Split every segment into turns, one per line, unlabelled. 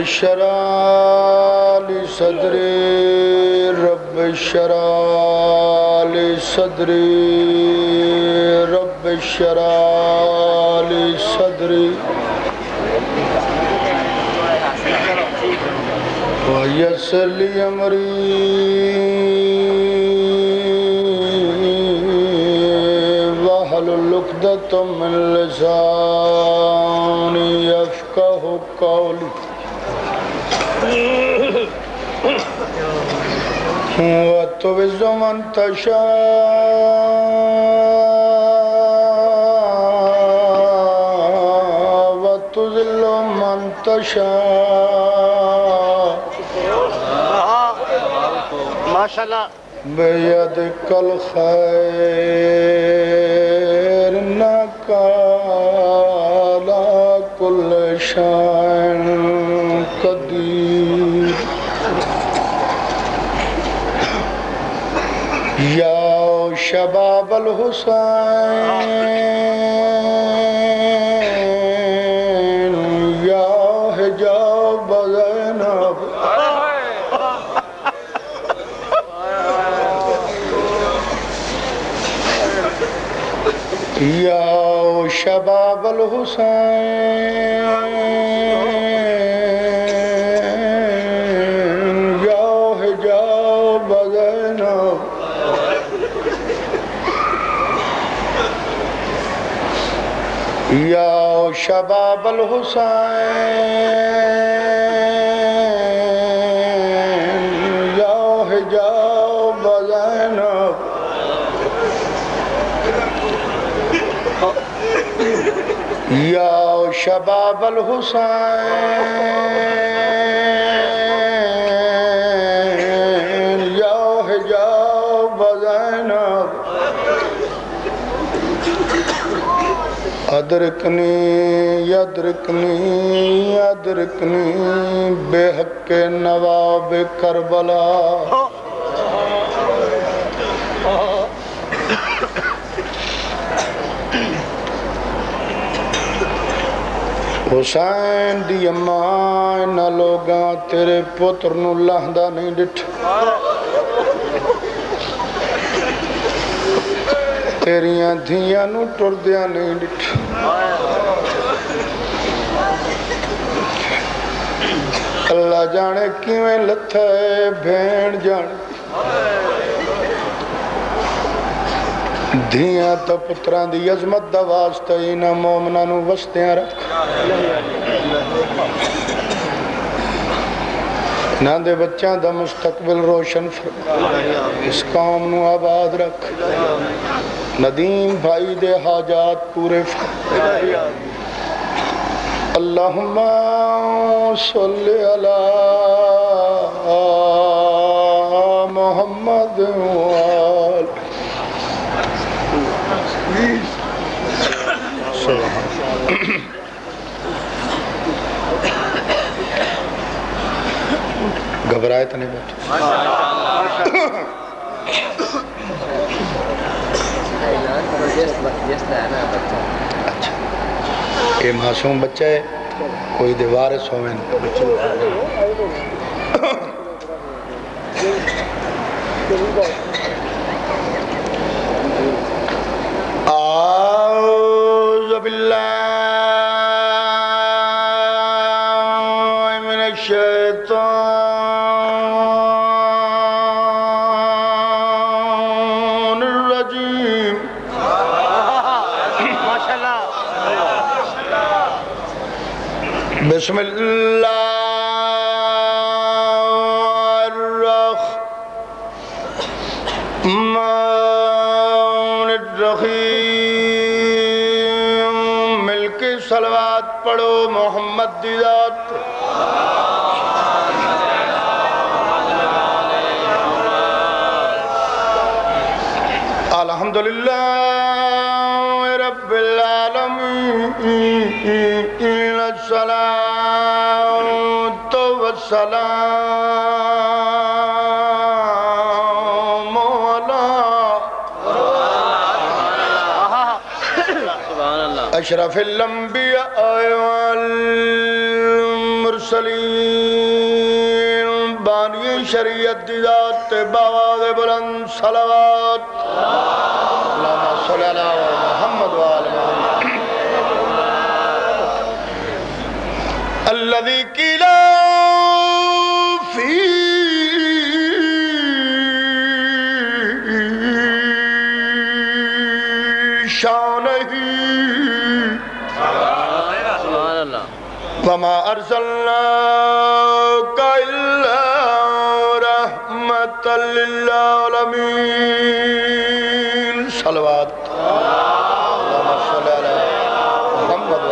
اشرح لي صدري رب اشرح لي صدري رب اشرح لي صدري ويسر لي امري واحلل عقدة من لساني يفقهوا قولي وتعز من تشاء وتذل من تشاء
ماشاءاللہ
بيدك الخير إنك على كل شيء قدير يا شباب الحسين يا حجاب زينب يا شباب الحسين يا حجاب زينب يا شباب الحسين يا حجاب زينب يا شباب الحسين يا حجاب زينب أدركني أدركني بحق نواب کربلا حسین دی اماں نہ لوگاں تیرے پتر نو لہندا نہیں ڈٹھا تیریاں دھیاں نو ٹردیاں نہیں ڈٹھا اللہ جانے کیویں لتھا ہے بھین جانے دھیاں تا پتران دی عظمت دا واسطہ اینا مومنہ نو وستیاں رکھ نہ دے بچیاں دا مستقبل روشن فرما اس قوم نو آباد رکھ ندیم بھائی دے حاجات پورے فرما اللہم صلی علی محمد وآل گھبرائے تو نہیں بیٹھے اچھا یہ معصوم بچہ ہے کوئی دیوار سوین اعوذ باللہ من الشیطان الرجیم بسم اللہ الرحمن الرحیم مل کے صلوات پڑھو محمد دی ذات الحمدللہ رب العالمین الصلاة والسلام علی اشرف الانبیاء والمرسلین بانی شریعت دی ذات بآواز بلند صلوات اللہم صلی علی محمد وآل محمد الذی قیلا فی شانہ وما ارسلناک الا رحمۃ للعالمین صلوات اللہم صلی علی محمد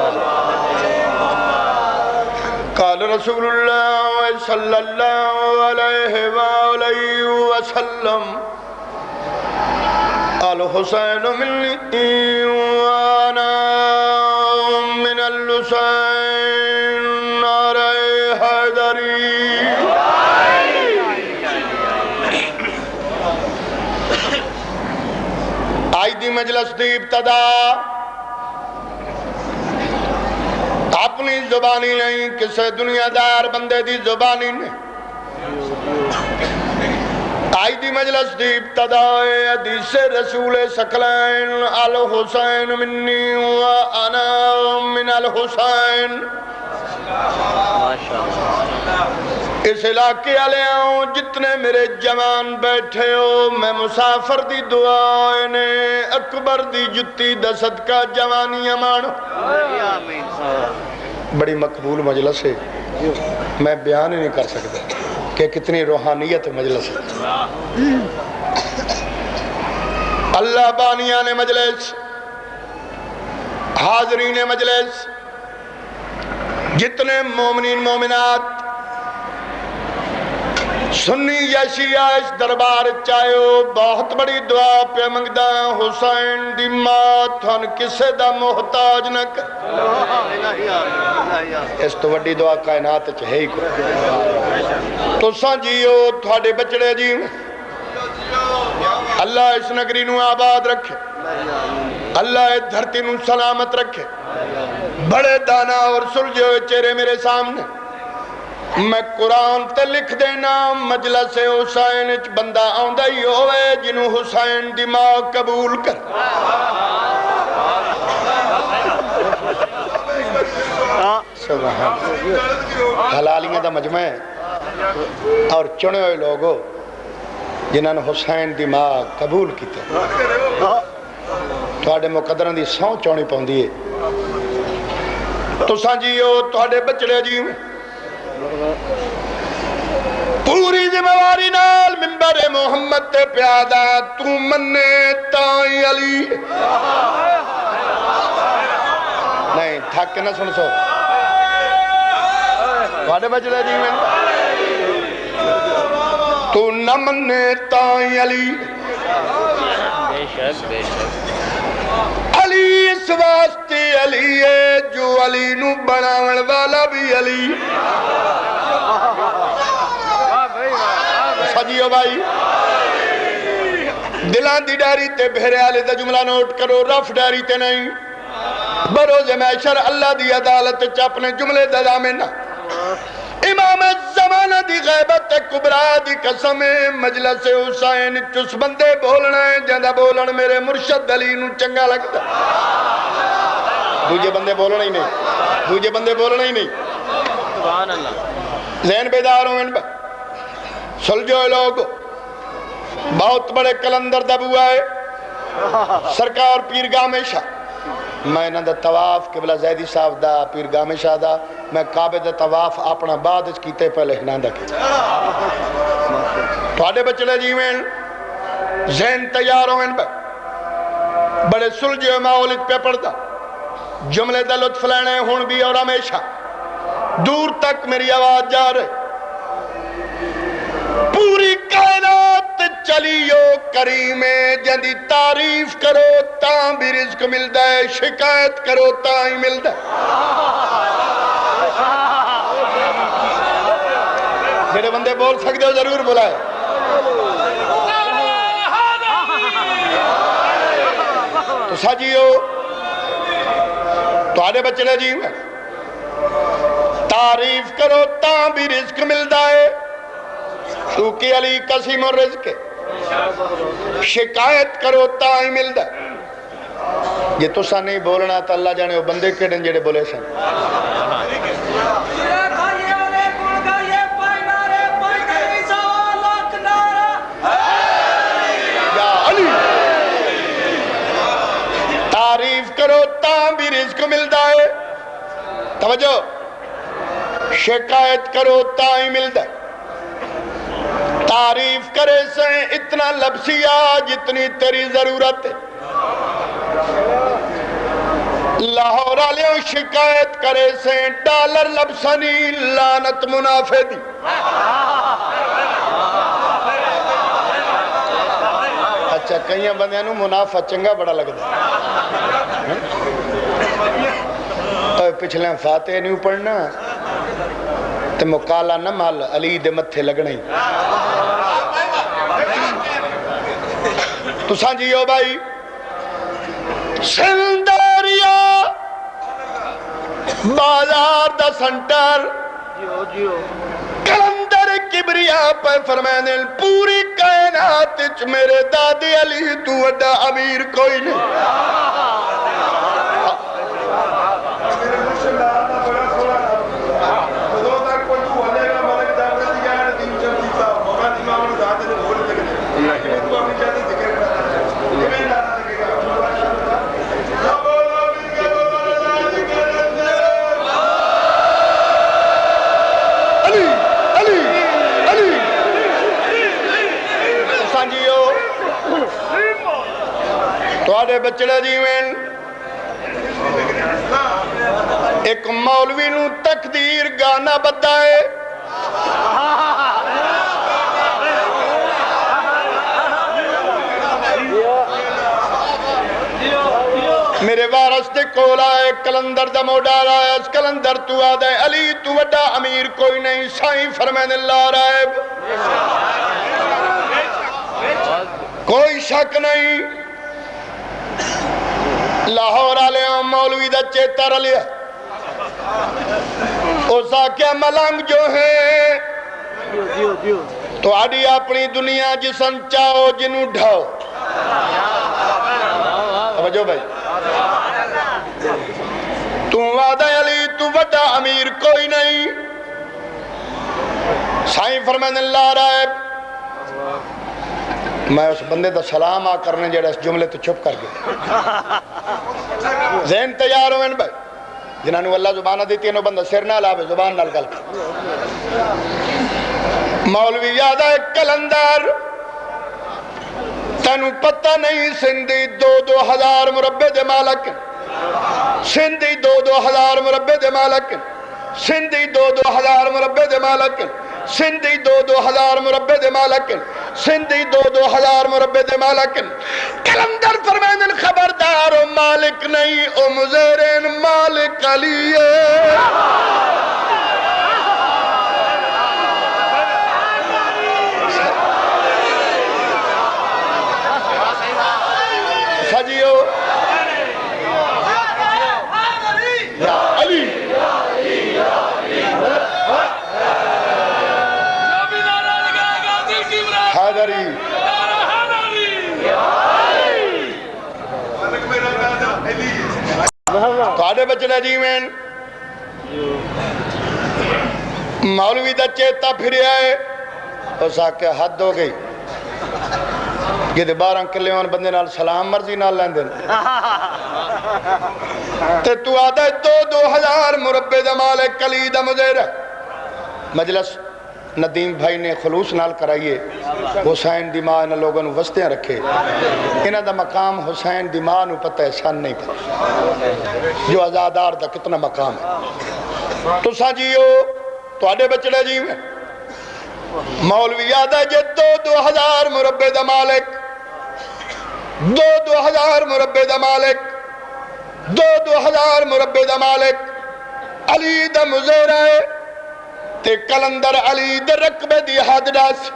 قال رسول اللہ صلی اللہ علیہ وآلہ وسلم الحسین منی وانا من الحسین نعرہ حیدری آئی دی مجلس دی ابتدا اپنی زبانی نہیں کسے دنیا دار بندے دی زبانی نہیں آئی دی مجلس دی ابتدا حدیث رسول ثقلین الحسین منی وانا من الحسین اس علاقے والے آؤں جتنے میرے جوان بیٹھے ہو میں مسافر دی دعا نے اکبر دی جتی دا صدقہ جوانی امان بڑی مقبول مجلس ہے میں بیان ہی نہیں کر سکتا کہ کتنی روحانیت مجلس ہے اللہ بانیان مجلس حاضرین مجلس جتنے مومنین مومنات سنی یا شیعہ اس دربار چاہو بہت بڑی دعا پہ منگدہ حسین دی مات ہن کسے دا محتاج نہ کر اس تو وڈی دعا کائنات چاہے ہی کو تو سانجیو تھوڑے بچڑے جی اللہ اس نگری نو آباد رکھے اللہ اس دھرتی نو سلامت رکھے بڑے دانا اور سلجھے ہوئے چہرے میرے سامنے میں قرآن تے لکھ دینا مجلس حسین اچ بندہ آندہ ہی ہوئے جنہوں حسین دی ماں قبول کر حلالیاں دا مجمع ہے اور چنے ہوئے لوگوں جنہوں نے حسین دی ماں قبول کیتے تھوڑے مقدران دی سو چونی پاؤں دیئے تو سانجیو تھوڑے بچڑے جی پوری ذمہواری نال منبر محمد تے پیادہ تو مننے تائیں علی نہیں تھک کے نہ سن سو تھوڑے بچڑے جی میں تو نہ مننے تائیں علی علی اس واسطے علی ہے جو علی نو بناون والا بھی علی سجیو بھائی دلان دی ڈاری تے بہرے آلے دا جملہ نوٹ کرو رف ڈاری تے نہیں بروز محشر اللہ دی عدالت چاپنے جملے دا دامنہ امام زمانہ دی غیبت کبرا دی قسم مجلس حسین چس بندے بولنا ہے جندہ بولن میرے مرشد علی نو چنگا لگتا دوجہ بندے بولنا ہی نہیں دوجہ بندے بولنا ہی نہیں سبحان اللہ ذہن بیدار ہوں ان پر سلجھو لوگ بہت بڑے کلندر دبو آئے سرکار پیرگاہ میں شاہ میں انہاں دا طواف قبلہ زیدی صاحب دا پیرگاہ میں شاہ دا میں کعبے دا طواف اپنا بعد اچ کیتے پہلے ہناں دا کیتے تھوڑے بچڑے جیویں ذہن تیار ہوئیں بڑے سلجھے مولد پہ پڑھتا جملے دا لطف لینے ہون بھی اور ہمیشہ دور تک میری آواز جا رہے پوری کائنات چلیو کریم جندی تعریف کرو تاں بھی رزق ملتا ہے شکایت کرو تاں ہی ملتا ہے میرے بندے بول سکتے ہو ضرور بلائے تو ساجیو تو آدھے بچے جی میں تعریف کرو تاں بھی رزق ملدا ہے کیونکہ علی قسیم الرزق ہے شکایت کرو تاں ہی ملدا ہے یہ تو سا نہیں بولنا تو اللہ جانے وہ بندے کیڑے جڑے بولے سن یا علی تعریف کرو تاں بھی رزق ملدا ہے توجہ شکایت کرو تاں ہی ملدا ہے تعریف کرے سے اتنا لبسیا جتنی تیری ضرورت ہے لاہور آلیوں شکایت کرے سے ڈالر لبسنی لانت منافع دی اچھا کئیاں بندیاں نو منافع چنگا بڑا لگتا ہے پچھلے فاتح نہیں پڑھنا تے مقالہ نہ مال علی دے متھے لگنا ہی تو سانجیو بھائی سندریا بازار دا سنٹر کلندر کبریا پہ فرمائنے پوری کائنات اچ میرے دادی علی تو وڈا امیر کوئی نہیں توڑے بچڑے جیویں ایک مولوی نو تقدیر گانا بتائے میرے وارث تے کول آئے کلندر دا موڈا آیا اس کلندر تو آدھے علی تو وڈا امیر کوئی نہیں سائیں فرمین اللہ رائب کوئی شک نہیں لاہور آلے مولوی دا چیتر لیا اوسا کیا ملنگ جو ہے تو آڑی اپنی دنیا جسن چاہو جنو ڈھاؤ سمجھو بھائی تو وعدہ علی تو وڈا امیر کوئی نہیں سائیں فرمین اللہ رائب میں اس بندے دا سلام آ کرنے جڑا اس جملے تو چھپ کر گیا ذہن تیار ہوئے بھائی جنہاں نے اللہ زبانہ دیتی ہے بندہ سر نہ لاوے زبان نال گل مولوی یاد ہے کلندر تینو پتہ نہیں سندھی دو ہزار مربع دے مالک سندھی دو ہزار مربع دے مالک سندھی دو ہزار مربع دے مالک سندھی دو ہزار مربع دے مالک سندھی دو ہزار مربع دے مالک کلندر فرمائن خبردار او مالک نہیں او مزیرین مالک علی سجیو یا علی حیدری تھوڑے بچڑے جیویں مولوی دا چیتا پھر آئے اس آکے حد ہو گئی یہ دے 12 کلیوان بندے نال سلام مرضی نال لین دیں تے تو آدھا دو ہزار مربع دا مالک علی دا مزیر مجلس ندیم بھائی نے خلوص نال کرائیے حسین دی ماں ان لوگوں نے وسطیاں رکھے انہاں دا مقام حسین دی ماں نو پتہ ہے شان نہیں پتہ جو آزادار دا کتنا مقام ہے تو ساجیو تو آڑے بچڑے جی میں مولوی یاد ہے جے دو ہزار مربع دا مالک دو ہزار مربع دا مالک دو ہزار مربع دا مالک علی دا مزیر ہے تے کلندر علی دے رقبے دی حد ڈاس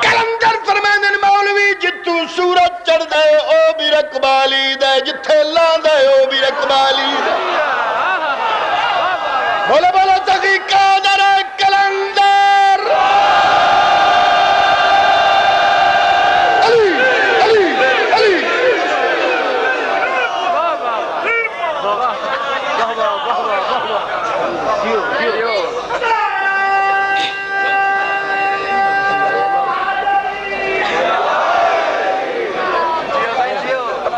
کلندر فرمائن مولوی جتو سورت چڑھ دے او بھی رقبہ علی دے جتھے لان دے او بھی رقبہ علی دے بولو بولو تقی قادر کلندر علی علی علی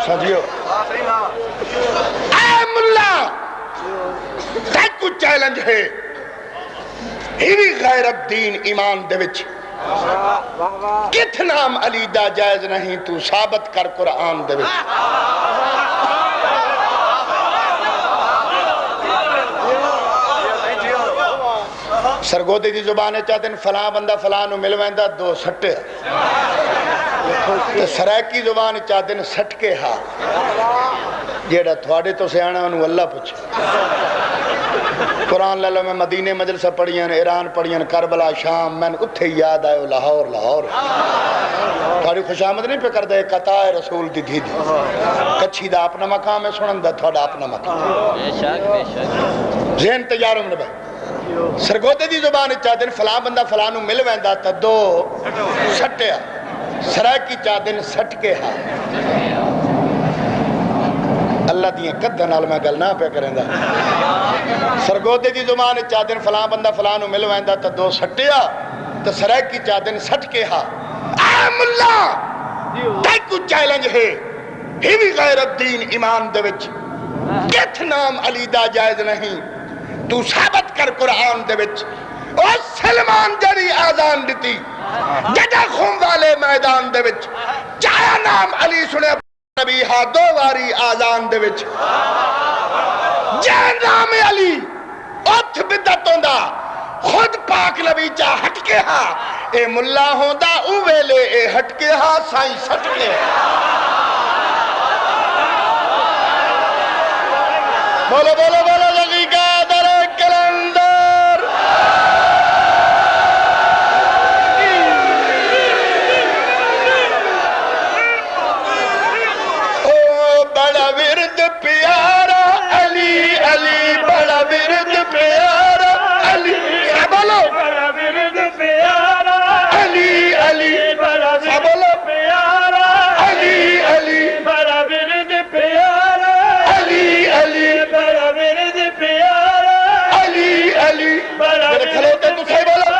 ساتھیو اے ملا تک کو چیلنج ہے ہی غیرت دین ایمان دے وچ کت نام علی دا جائز نہیں تو ثابت کر قرآن دے وچ سرگودے دی زبانے چاہتے ہیں فلاں بندہ فلاں نو ملویندہ دو سٹے تو سرائکی زبان چاہتے ہیں سٹ کے ہاں جیڑا تھوڑے تو سے آنا انہوں اللہ پوچھے قرآن لے لو میں مدینے مجلسہ پڑھیاں ایران پڑھیاں کربلا شام میں اتھے یاد آئے لاہور لاہور تھوڑی خوش آمد نہیں پہ کر دے قطع رسول دی دھی دی کچھی دا اپنا مقام ہے سنن دا تھوڑا اپنا مقام ذہن تیاروں میں بھائی سرگودے دی زبان چاہتے ہیں فلاں بندہ فلاں نو مل ویندہ تا دو سٹیا سرائکی چاہتے ہیں سٹ کے ہاں اللہ دیاں قدر نال میں گل نہ پہ کریں دا سرگودے دی زبان چاہتے ہیں فلاں بندہ فلاں نو مل ویندہ تا دو سٹیا تا سرائکی چاہتے ہیں سٹ کے ہاں اے ملا تک کو چیلنج ہے ہی بھی غیرت دین ایمان دے وچ کت نام علی دا جائز نہیں تو ثابت کر قرآن دے وچ او سلمان جڑی آزان دیتی جدہ خون والے میدان دے وچ چایا نام علی سنے نبی ہاں دو واری آزان دے وچ جان نام علی اتھ بدتوں دا خود پاک نبی چاہ ہٹ کے ہاں اے ملا ہوں دا او ویلے اے ہٹ کے ہاں سائیں سٹ کے بولو بولو بولو لگی قادر کلندر او بڑا ورد پیارا علی علی بڑا ورد پیارا علی بولو بڑا ورد پیارا علی علی بڑا بولو پیارا علی علی بڑا ورد پیارا علی علی بڑا ورد پیارا علی علی میرے کھلوتے تو صحیح بولو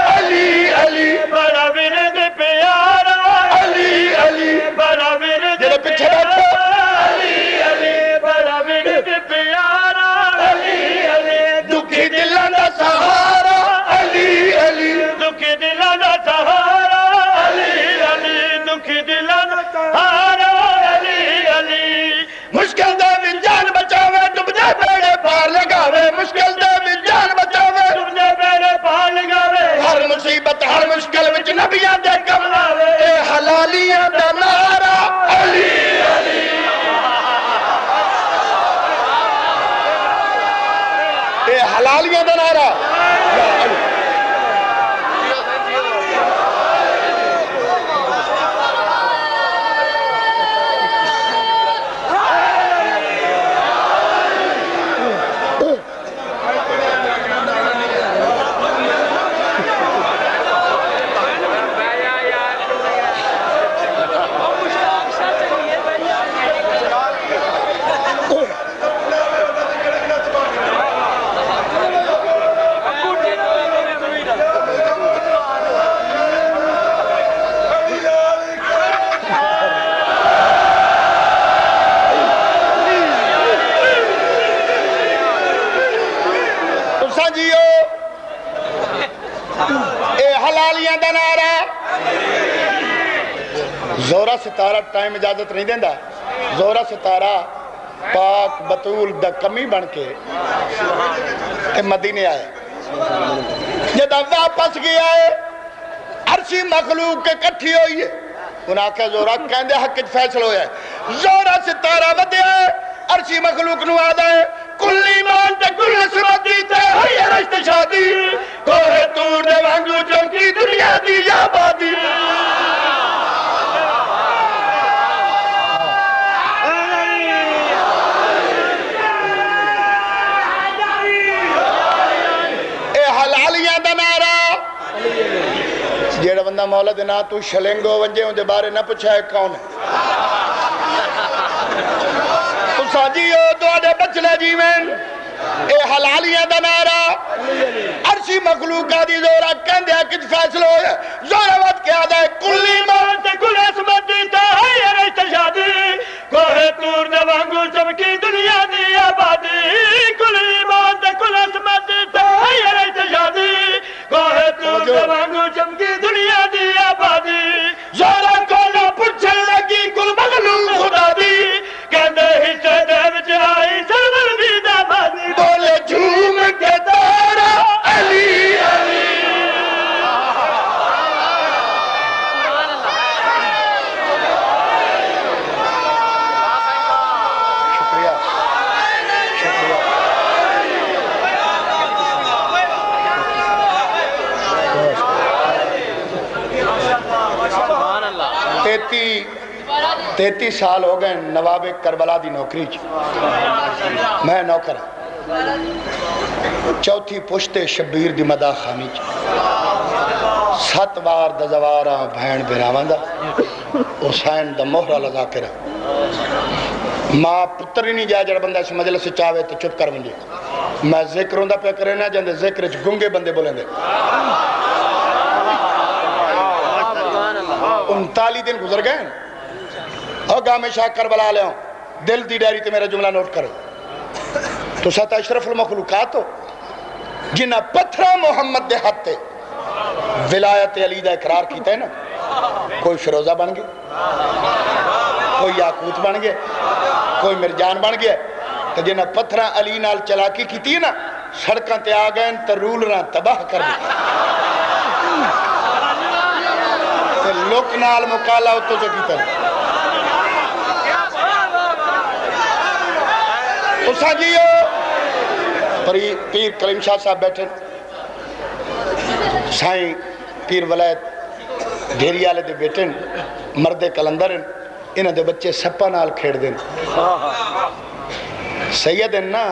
علی علی بڑا ورد پیارا علی علی بڑا ورد جنہوں پیچھے بیٹھو علی علی بڑا ورد پیارا علی علی دکھی دلانا سہارا علی علی دکھی دلانا سہارا علی علی دکھی دلانا سہارا علی علی مشکل دے بھی جان بچاوے ڈب جے بیڑے پار لگاوے مشکل دے بھی جان بچاوے ڈب جے بیڑے پار لگاوے ہر مصیبت ہر مشکل وچ نبیاں دے کم لاوے اے حلالیاں دا نعرہ علی علی اے حلالیاں دا نعرہ یا علی زورا ستارہ ٹائم اجازت نہیں دیندہ زورا ستارہ پاک بطول دا کمی بن کے مدینے آئے جدہ واپس گیا ہے عرشی مخلوق کے کٹھی ہوئی ہے انہاں کہ زورا کہندے حق فیصل ہویا ہے زورا ستارہ ودیا ہے عرشی مخلوق نو آدھا ہے کل ایمان تے کل سمتی تے ہوئی رشت شادی کوہ تور دے وانگو چمکی دنیا دی یا بادی بندہ مولا دے نا تو شلنگو ونجے ان دے بارے نہ پوچھا ہے کون ہے تو ساجیو دوڑے بچلے جیوین اے حلالیاں دا نارا عرشی مخلوقہ دی زورا کہندے کچھ فیصلہ ہوئے زورا وقت کیا دے کلی مان تے کل اسمت دیتا ہے یہ رشتہ شادی کوہ تور دے وانگو چمکی دنیا دی آبادی کلی مان تے کل اسمت دیتا ہے یہ رشتہ شادی کوہ تور دے وانگو چمکی دنیا دی آبادی زورا کولا پچھل لگی کل مغلوب خدا دی کہندے حصے دے وچ آئی سرور دی دابادی بولے جھوم کے دارا علی علی شکریہ شکریہ 33 سال ہو گئے نواب کربلا دی نوکری میں نوکر چوتھی پشتے شبیر دی مداح خانی 7 بار دزوارا بھین بناواں دا حسین دا مہرہ لگا کے رہا ماں پتر ہی نہیں جائے جڑا بندہ اس مجلس سے چاہے تو چپ کر منجے میں ذکر ہوں دا پہ کرے نا جاندے ذکر گنگے بندے بولیں دے 39 دن گزر گئے گاہ میں شاہ کربلا لے ہوں دل دی ڈائری تے میرا جملہ نوٹ کرو تو ساتھ اشرف المخلوقات ہو جنہ پتھرہ محمد دے ہاتھ تے ولایت علی دا اقرار کیتا ہے نا کوئی فیروزہ بن گیا کوئی یاقوت بن گیا کوئی مرجان بن گیا تو جنہ پتھرہ علی نال چلاکی کیتی ہے نا سڑکاں تے آگئے تو رولراں تباہ کر دی لوک نال مقالہ اتو سے کیتا ہے اساں جیو پیر کریم شاہ صاحب بیٹھے سائیں پیر ولایت ڈھیری والے دے بیٹھے مرد کلندر انہاں دے بچے سپا نال کھیڑ دین سید نا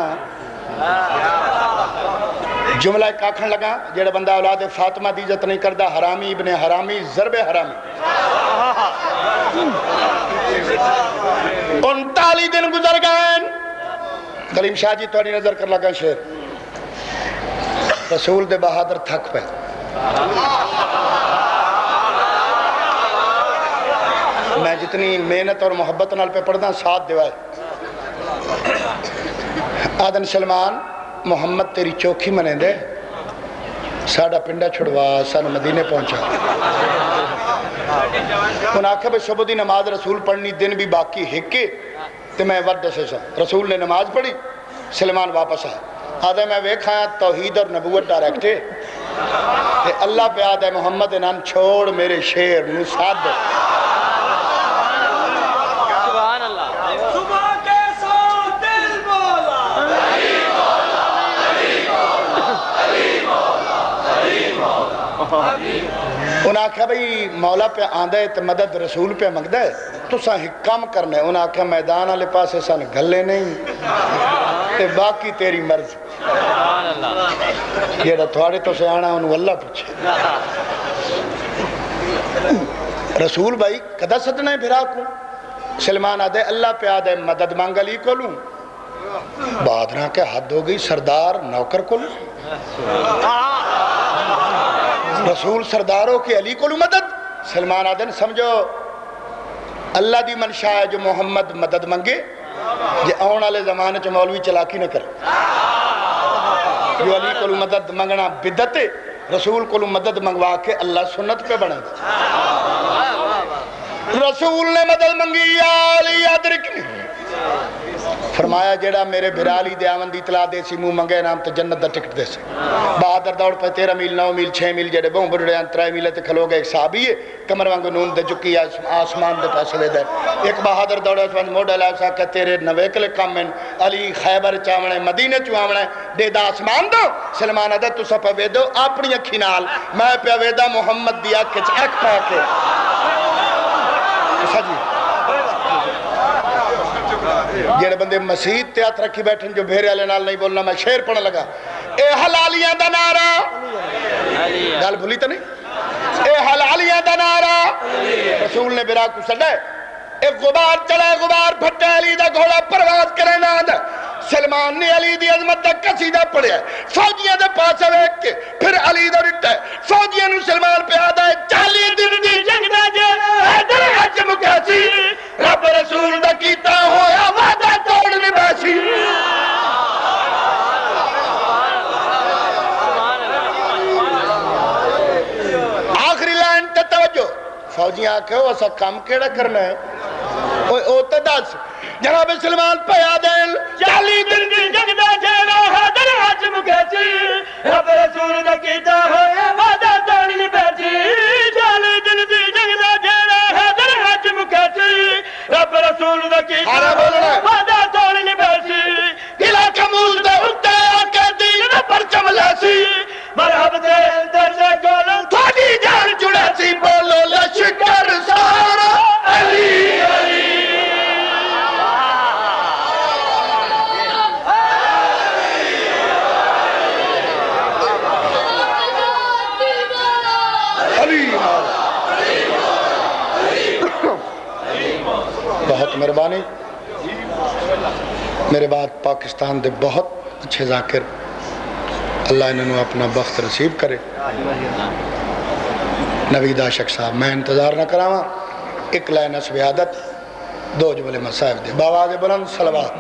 جملہ ایک آکھن لگا جڑا بندہ اولاد فاطمہ دی عزت نہیں کردہ حرامی ابن حرامی ضرب حرامی 39 دن گزر گئے کریم شاہ جی تھوڑی نظر کر لگا شیر رسول دے بہادر تھک پہ میں جتنی محنت اور محبت نال پہ پڑھنا ساتھ دیوائے آدن سلمان محمد تیری چوکھی منے دے ساڑھا پنڈا چھڑوا سان مدینے پہنچا ان آنکھیں بے صبح دی نماز رسول پڑھنی دن بھی باقی ہکے تو میں ورد سے سا رسول نے نماز پڑھی سلمان واپس آیا آدھے میں ویکھایا توحید اور نبوت ڈائریکٹے کہ اللہ پہ آدھے محمد انان چھوڑ میرے شیر نو ساتھ دے
سبحان اللہ
صبح کے سو دل بولا
انہاں کہا بھئی مولا پہ آندھے تو مدد رسول پہ مگدہ ہے تو ساں حکم کرنے انہاں کہا میدان آلے پاسے ساں گلے نہیں تے باقی تیری مرض یہ تھوڑے تو سے آنا انہوں اللہ پوچھے رسول بھائی کدہ ستنے بھرا کو سلمان آدھے اللہ پہ آدھے مدد مانگلی کو لوں بادرہ کے حد ہو گئی سردار نوکر کو لوں رسول سرداروں کے علی کو لوں مدد سلمان آدھے سمجھو اللہ دی منشاء ہے جو محمد مدد منگے یہ آن والے زمانے چ مولوی چلاکی نہ کر جو علی کو مدد منگنا بدعت ہے رسول کو مدد منگوا کے اللہ سنت پہ بنے رسول نے مدد منگی یا علی ادرکنی فرمایا جیڑا میرے بھرالی دے آمن دی اطلاع دے سی منہ منگے نام تے جنت دا ٹکٹ دے سی بہادر دوڑ پہ 13 میل 9 میل 6 میل جیڑے بہن بڑھڑے ہیں 3 میل تے کھلو گئے ایک صحابی ہے کمر وانگو نون دے چکی آسمان دے پاس لے دے ایک بہادر دوڑے اس وانج موڈا لائف سا کہ تیرے نویکل کام میں علی خیبر چاونے مدینہ چواونے دے دا آسمان دو سلمان آدھا تو سپا ویدو اپنی اکھی نال میں پہ ویدہ محمد دیا کچھ اک پا کے سجی جیڑے بندے مسیح تیات رکھی بیٹھن جو بھیرے علی نال نہیں بولنا میں شیر پڑھنے لگا اے حلالیاں دا نارا گال بھولی تا نہیں اے حلالیاں علیہ دا نعرہ رسول نے برا کو سڈے ایک غبار چڑھا غبار پھٹے علی دا گھوڑا پرواز کرے ناند سلمان نے علی دی عظمت دا قصیدہ پڑھیا فوجیاں دے پاس ویکھ کے پھر علی دا ڈٹا فوجیاں نو سلمان پہ آدا ہے 40 دن دی جنگ دا جے حیدر حج مکاسی رب رسول دا کیتا ہویا وعدہ توڑ نباسی آخری لائن تے توجہ فوجیاں آکھے ہو اسا کام کیڑا کرنا ہے او تے دس جناب سلمان پہ آدھیں 40 دن دی جنگ دا جینا حیدر حج مکاسی رب رسول دا کیتا ہویا وعدہ توڑ نباسی 40 دن دی جنگ دا جینا حیدر حج مکاسی رب رسول دا کیتا وعدہ توڑ نباسی قلعہ کمول دے اتے آکے دین دا پرچم لاسی مرحب دے درجے کولوں تھوڑی جان جڑا سی بولو لشکر سارا علی علی بہت مہربانی میرے بعد پاکستان دے بہت اچھے ذاکر اللہ انہوں اپنا بخت نصیب کرے نوید عاشق صاحب میں انتظار نہ کراواں ایک لائن نسب عادت 2 جملے مصائب دے باواز بلند صلوات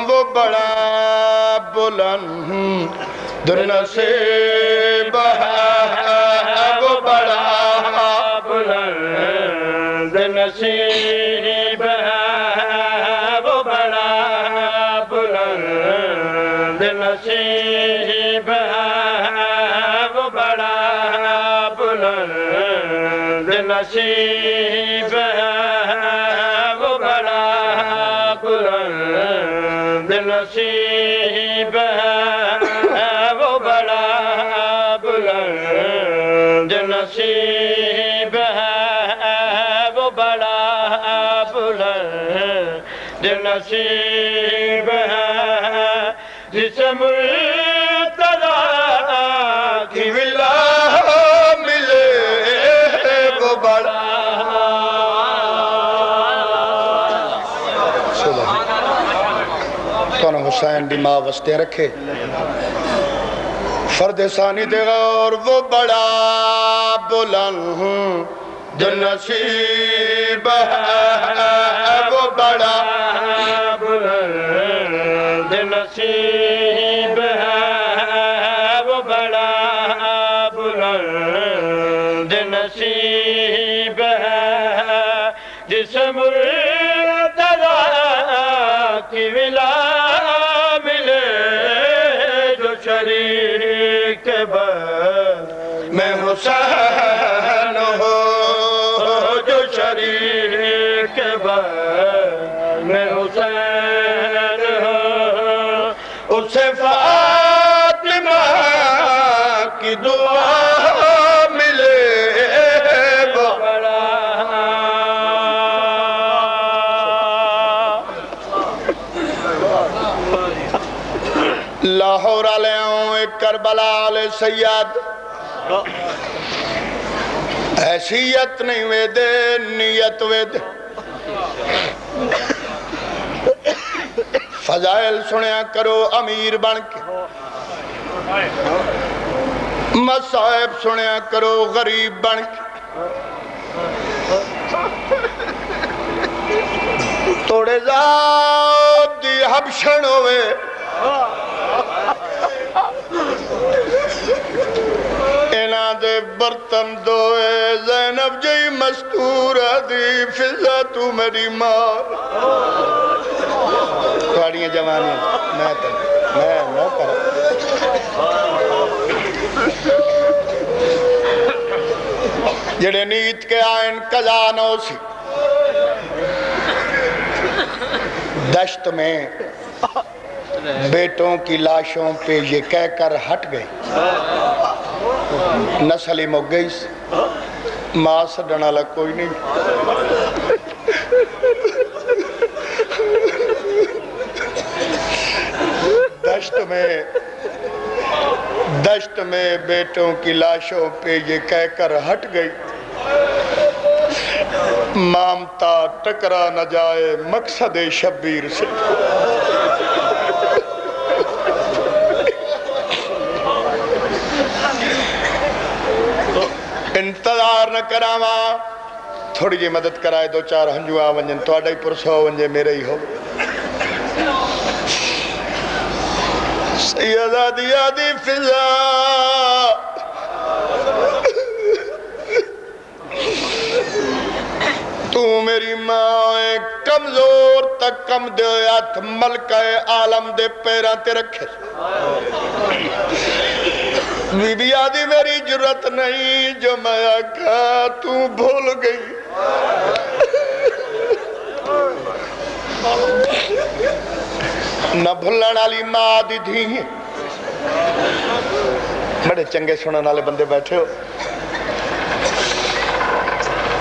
وہ بڑا بلند نصیب ہے وہ بڑا بلند نصیب ہے وہ بڑا بلند نصیب ہے وہ بڑا بلند نصیب ہے وہ بڑا بلند نصیب ہے وہ بڑا بلند نصیب ہے وہ بڑا بلند نصیب ہے جس مرتضی کی ولا ملے وہ بڑا کون حسین دی ماں وستے رکھے فرد ثانی دے غور وہ بڑا بلند نصیب ہے وہ بڑا بلند نصیب ہے وہ بڑا بلند نصیب ہے جس مرتضی کی ولا ملے جو شریک میں حسین ہو جو شریک میں حسین ہو اسے فاطمہ کی دعا ملے وہ بڑا لاہور علیہ کربلا علیہ سید حیثیت نہیں ویدے نیت ویدے فضائل سنیا کرو امیر بن کے مصائب سنیا کرو غریب بن کے توڑے ذات دی حبشن ہوئے اینا دے برتن دوئے زینب جی مستورہ دی فضا تو میری ماں تھوڑیاں جوانیاں میں نہ کرا جڑے نیت کے آئین قضا نو سی دشت میں بیٹوں کی لاشوں پہ یہ کہہ کر ہٹ گئی نسل ہی مک گئی ماں سے ڈنا لگ کوئی نہیں میں بیٹوں کی لاشوں پہ یہ کہہ کر ہٹ گئی، مامتا ٹکرا نہ جائے مقصد شبیر سے۔ انتظار نہ کراواں، تھوڑی جی مدد کرائے، دو چار ہنجو آ ونجن، تھوڑا ہی پرسو ونجے میرے ہی ہو۔ سیدہ دیا دی فضا، تو میری ماں کمزور تک کم دے ہاتھ ملکہ عالم دے پیران تے رکھے۔ بی بی آدھی میری جرت نہیں جو میں آکھا تو بھول گئی، نہ بھولن والی ماں دی دھی ہیں۔ بڑے چنگے سنن والے بندے بیٹھے ہو۔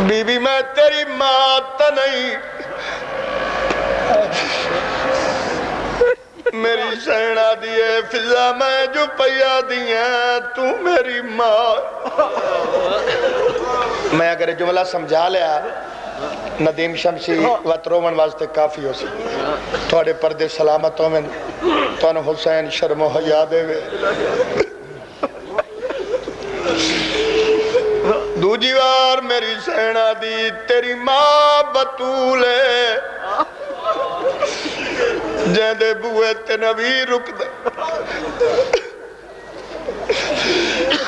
بی بی میں تیری ماں تا نہیں، میری سینہ دیئے فضا میں جو پیا دیاں تو میری ماں۔ میں اگر جملہ سمجھا لیا ندیم شمسی وطرومن واسطے کافی ہو سی، تھوڑے پردے سلامتوں میں تونو حسین شرم و حیا دے وے۔ دوجی وار میری سینہ دی تیری ماں بطول ہے، جیندے بوئے تے نبی رک دے۔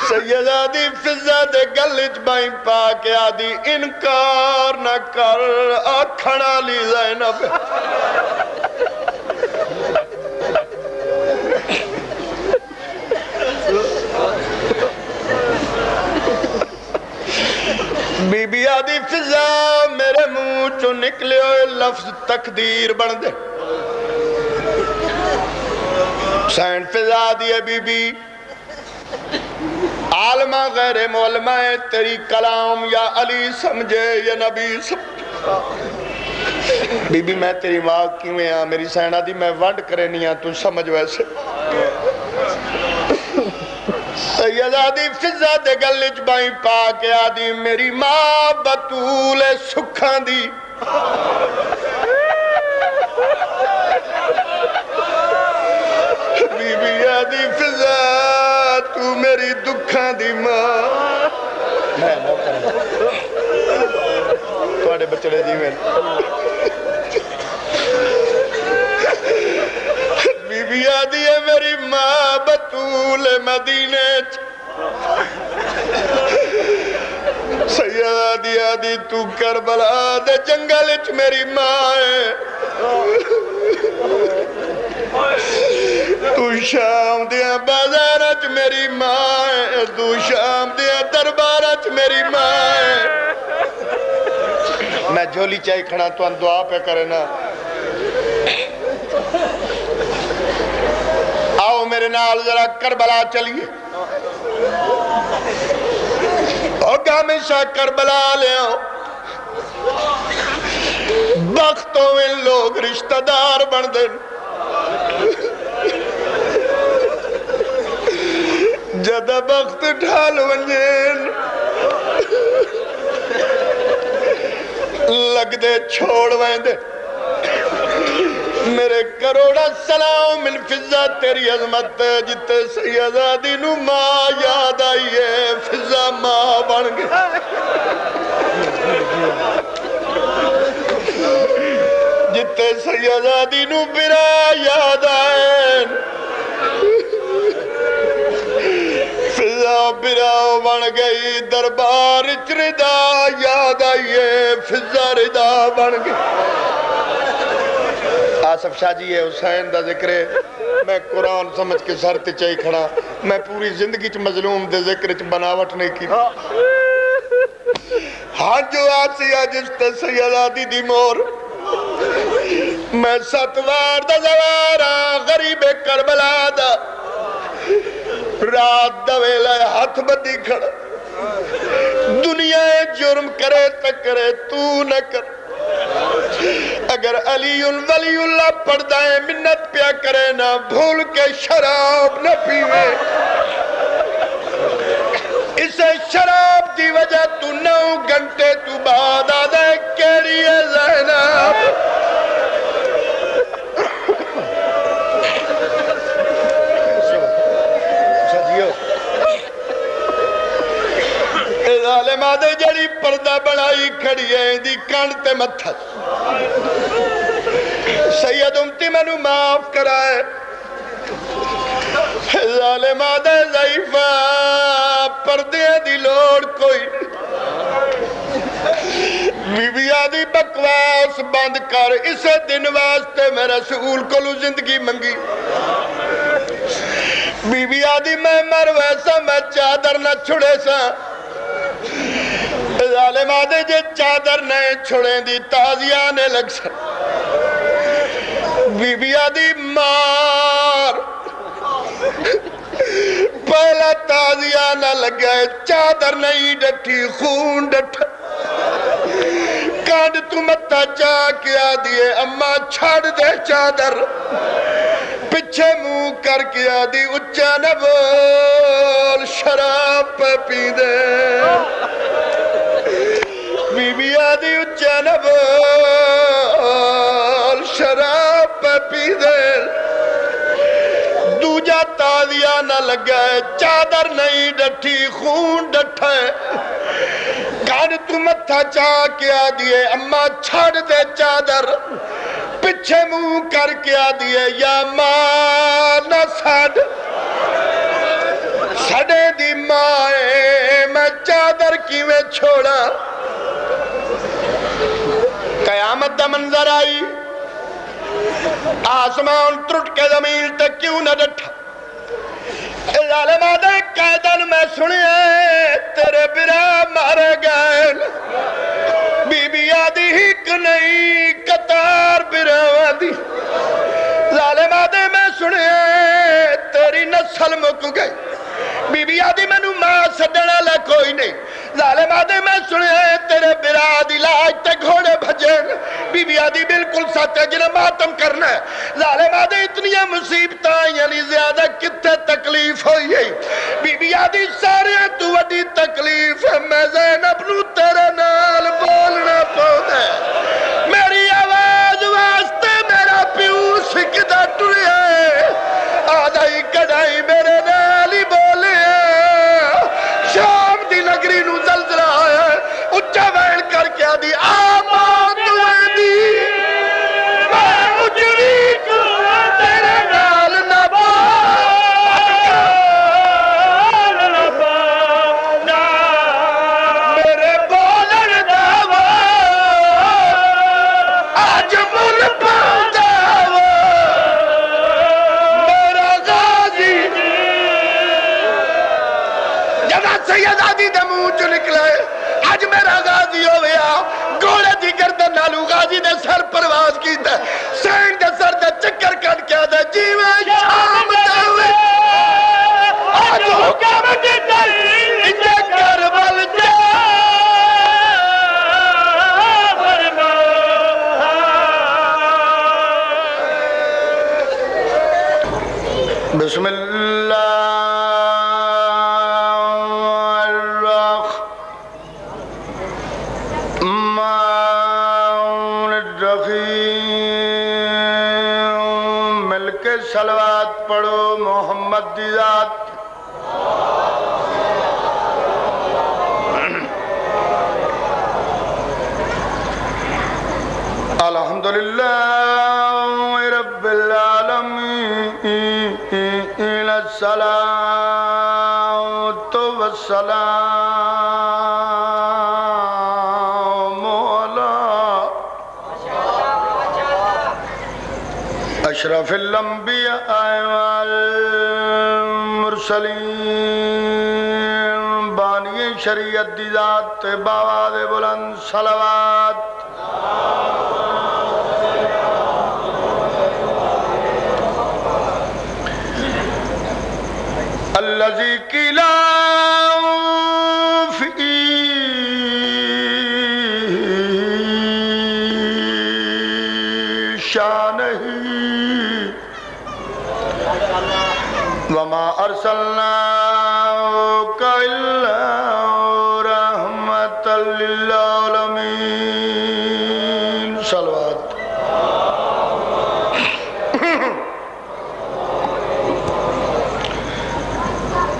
سیدہ دی فضا دے گلچ بائیں پا کے آدھی انکار نہ کر، آکھنا لی زینب۔ بی بی آدھی فضا میرے منہ چو نکلے ہوئے لفظ تقدیر بن دے۔ حسین فضا دیئے بی بی عالمہ غیر معلمہ تیری کلام یا علی سمجھے یا نبی سمجھے۔ بی بی میں تیری ماں کیویں ہاں، میری سینہ دی میں ونڈ کرے نہیں ہاں، تو سمجھ ویسے۔ سیدہ دی فضا دے گلچ بائیں پا کے آدھی میری ماں بطول سکھاں دی۔ بی بی آدھی فضا تو میری دکھاں دی ماں۔ میں نہ کرنا توڑے بچڑے جی میں بی بی آدھی ہے میری ماں بطول مدینے۔ سیدہ دی آدھی تو کربلا دے جنگل چ میری ماں ہے، تو شام دیا بازارہ چ میری ماں ہے، تو شام دیا دربارہ چ میری ماں ہے۔ میں جھولی چاہی کھڑا تو ان دعا پہ کرنا۔ آؤ میرے نال ذرا کربلا چلیے، ہمیشہ کربلا لے آؤ۔ بختوں میں لوگ رشتہ دار بن دیں، جدہ بخت ڈھال ونجین لگ دے چھوڑ ویندے۔ میرے کروڑا سلام الفضا تیری عظمت جتے سیدہ دی نو ماں یاد آئی ہے، فضا ماں بن گئی۔ جتے سیدہ دی نو برا یاد آئے، فضا برا بن گئی۔ دربار ردا یاد آئی ہے، فضا ردا بن گئی۔ آصف شاہ جی ہے حسین دا ذکر ہے، میں قرآن سمجھ کے سر تے چاہی کھڑا، میں پوری زندگی چ مظلوم دے ذکر چ بناوٹ نہیں کی۔ ہاں جو آسیہ جس تے سیدہ دی مور، میں ستوار دا زوارا غریب کربلا دا، رات دا ویلہ ہاتھ بدی کھڑا، دنیا جرم کرے تکرے تو نہ کر، اگر علی ولی اللہ پڑھدا ہے منت پیا کرے نہ بھول کے شراب نہ پیوے اسے شراب دی وجہ تو 9 گھنٹے تو بعد آدھا ہے کیڑی ہے زینب ظالمہ دے جڑی پردہ بڑائی کھڑی ہے دی کان تے متھا سید امتی منو معاف کرائے ظالمہ دے ضعیفہ پردے دی لوڑ کوئی بی بی آدھی بکواس بند کر اسے دن واسطے میں رسول کو لو زندگی منگی بی بی آدھی میں مر ویسا میں چادر نہ چھڑے سا ظالم آدھے جے چادر نئے چھڑیں دی تازیانے لگ سا بی بی آدھی مار پہلا تازیانہ لگ گئے چادر نہیں ڈٹھی خون ڈٹھا کانڈ تو متہ چاہ کیا دیئے اماں چھاڑ دے چادر پچھے منہ کر کیا دی اچھا نہ بول شراب پہ پی دے بی بی آدھی اچھا نہ بول شراب پہ پی دے دوجہ تازیہ نہ لگا ہے چادر نہیں ڈٹھی خون ڈٹھا ہے کان تو متھا چاہ کیا دیئے اماں چھاڑ دے چادر پچھے منہ کر کیا دیئے یا ماں نہ ساڑ سڑے دی مائے میں چادر کیویں چھوڑا قیامت دا منظر آئی آسمان ٹرٹ کے زمین تک کیوں نہ ڈٹھا ظالم آدھے قیدن میں سنیے تیرے برا مارے گئے بی بی آدھی ہک نہیں قطار برا آدھی ظالم آدھے میں سنیے تیری نسل مک گئی بی بی آدھی میں نو ماں سڈنا لے کوئی نہیں ظالم آدھے میں سنیے تیرے برا آدھی لاج تے گھوڑے بھجن بی بی آدھی بالکل ساتھ ہے جنہیں ماتم کرنا ہے ظالم آدھے اتنی مصیبتیں یعنی زیادہ کتنے تکلیف ہوئی ہے بی بی آدھی سارے تو وڈی تکلیف ہے میں زینب نو تیرے نال بولنا پودا ہے میری آواز واسطے میرا پیو سکدہ ٹوڑی ہے آدھا ہی کڑائی میرے نال ہی بولے شام دی نگری نو زلزلہ آیا ہے اچھا ویل کر کے آدھی آمان دوے دی میں اجڑی کو تیرے نال نبا میرے بولن داوا آج مل پانداوا میرا غازی جب سید آدھی دمو جو نکلائے آج میرا غازی ہویا گوڑے دی گردن نالو غازی دے سر پرواز کی دے سین دے سر دے چکر کٹ کیا دے جیوے شام دے ہوئے آج حکم دیتا انجے کربل جا بسم اللہ صلوات پڑھو محمد دی ذات الحمدللہ رب العالمین الصلاة والسلام اشرف الانبیاء والمرسلین بانی شریعت دی ذات باواد بلند صلوات الذی قیل شانه وما أرسلناك إلا رحمة للعالمين صلوات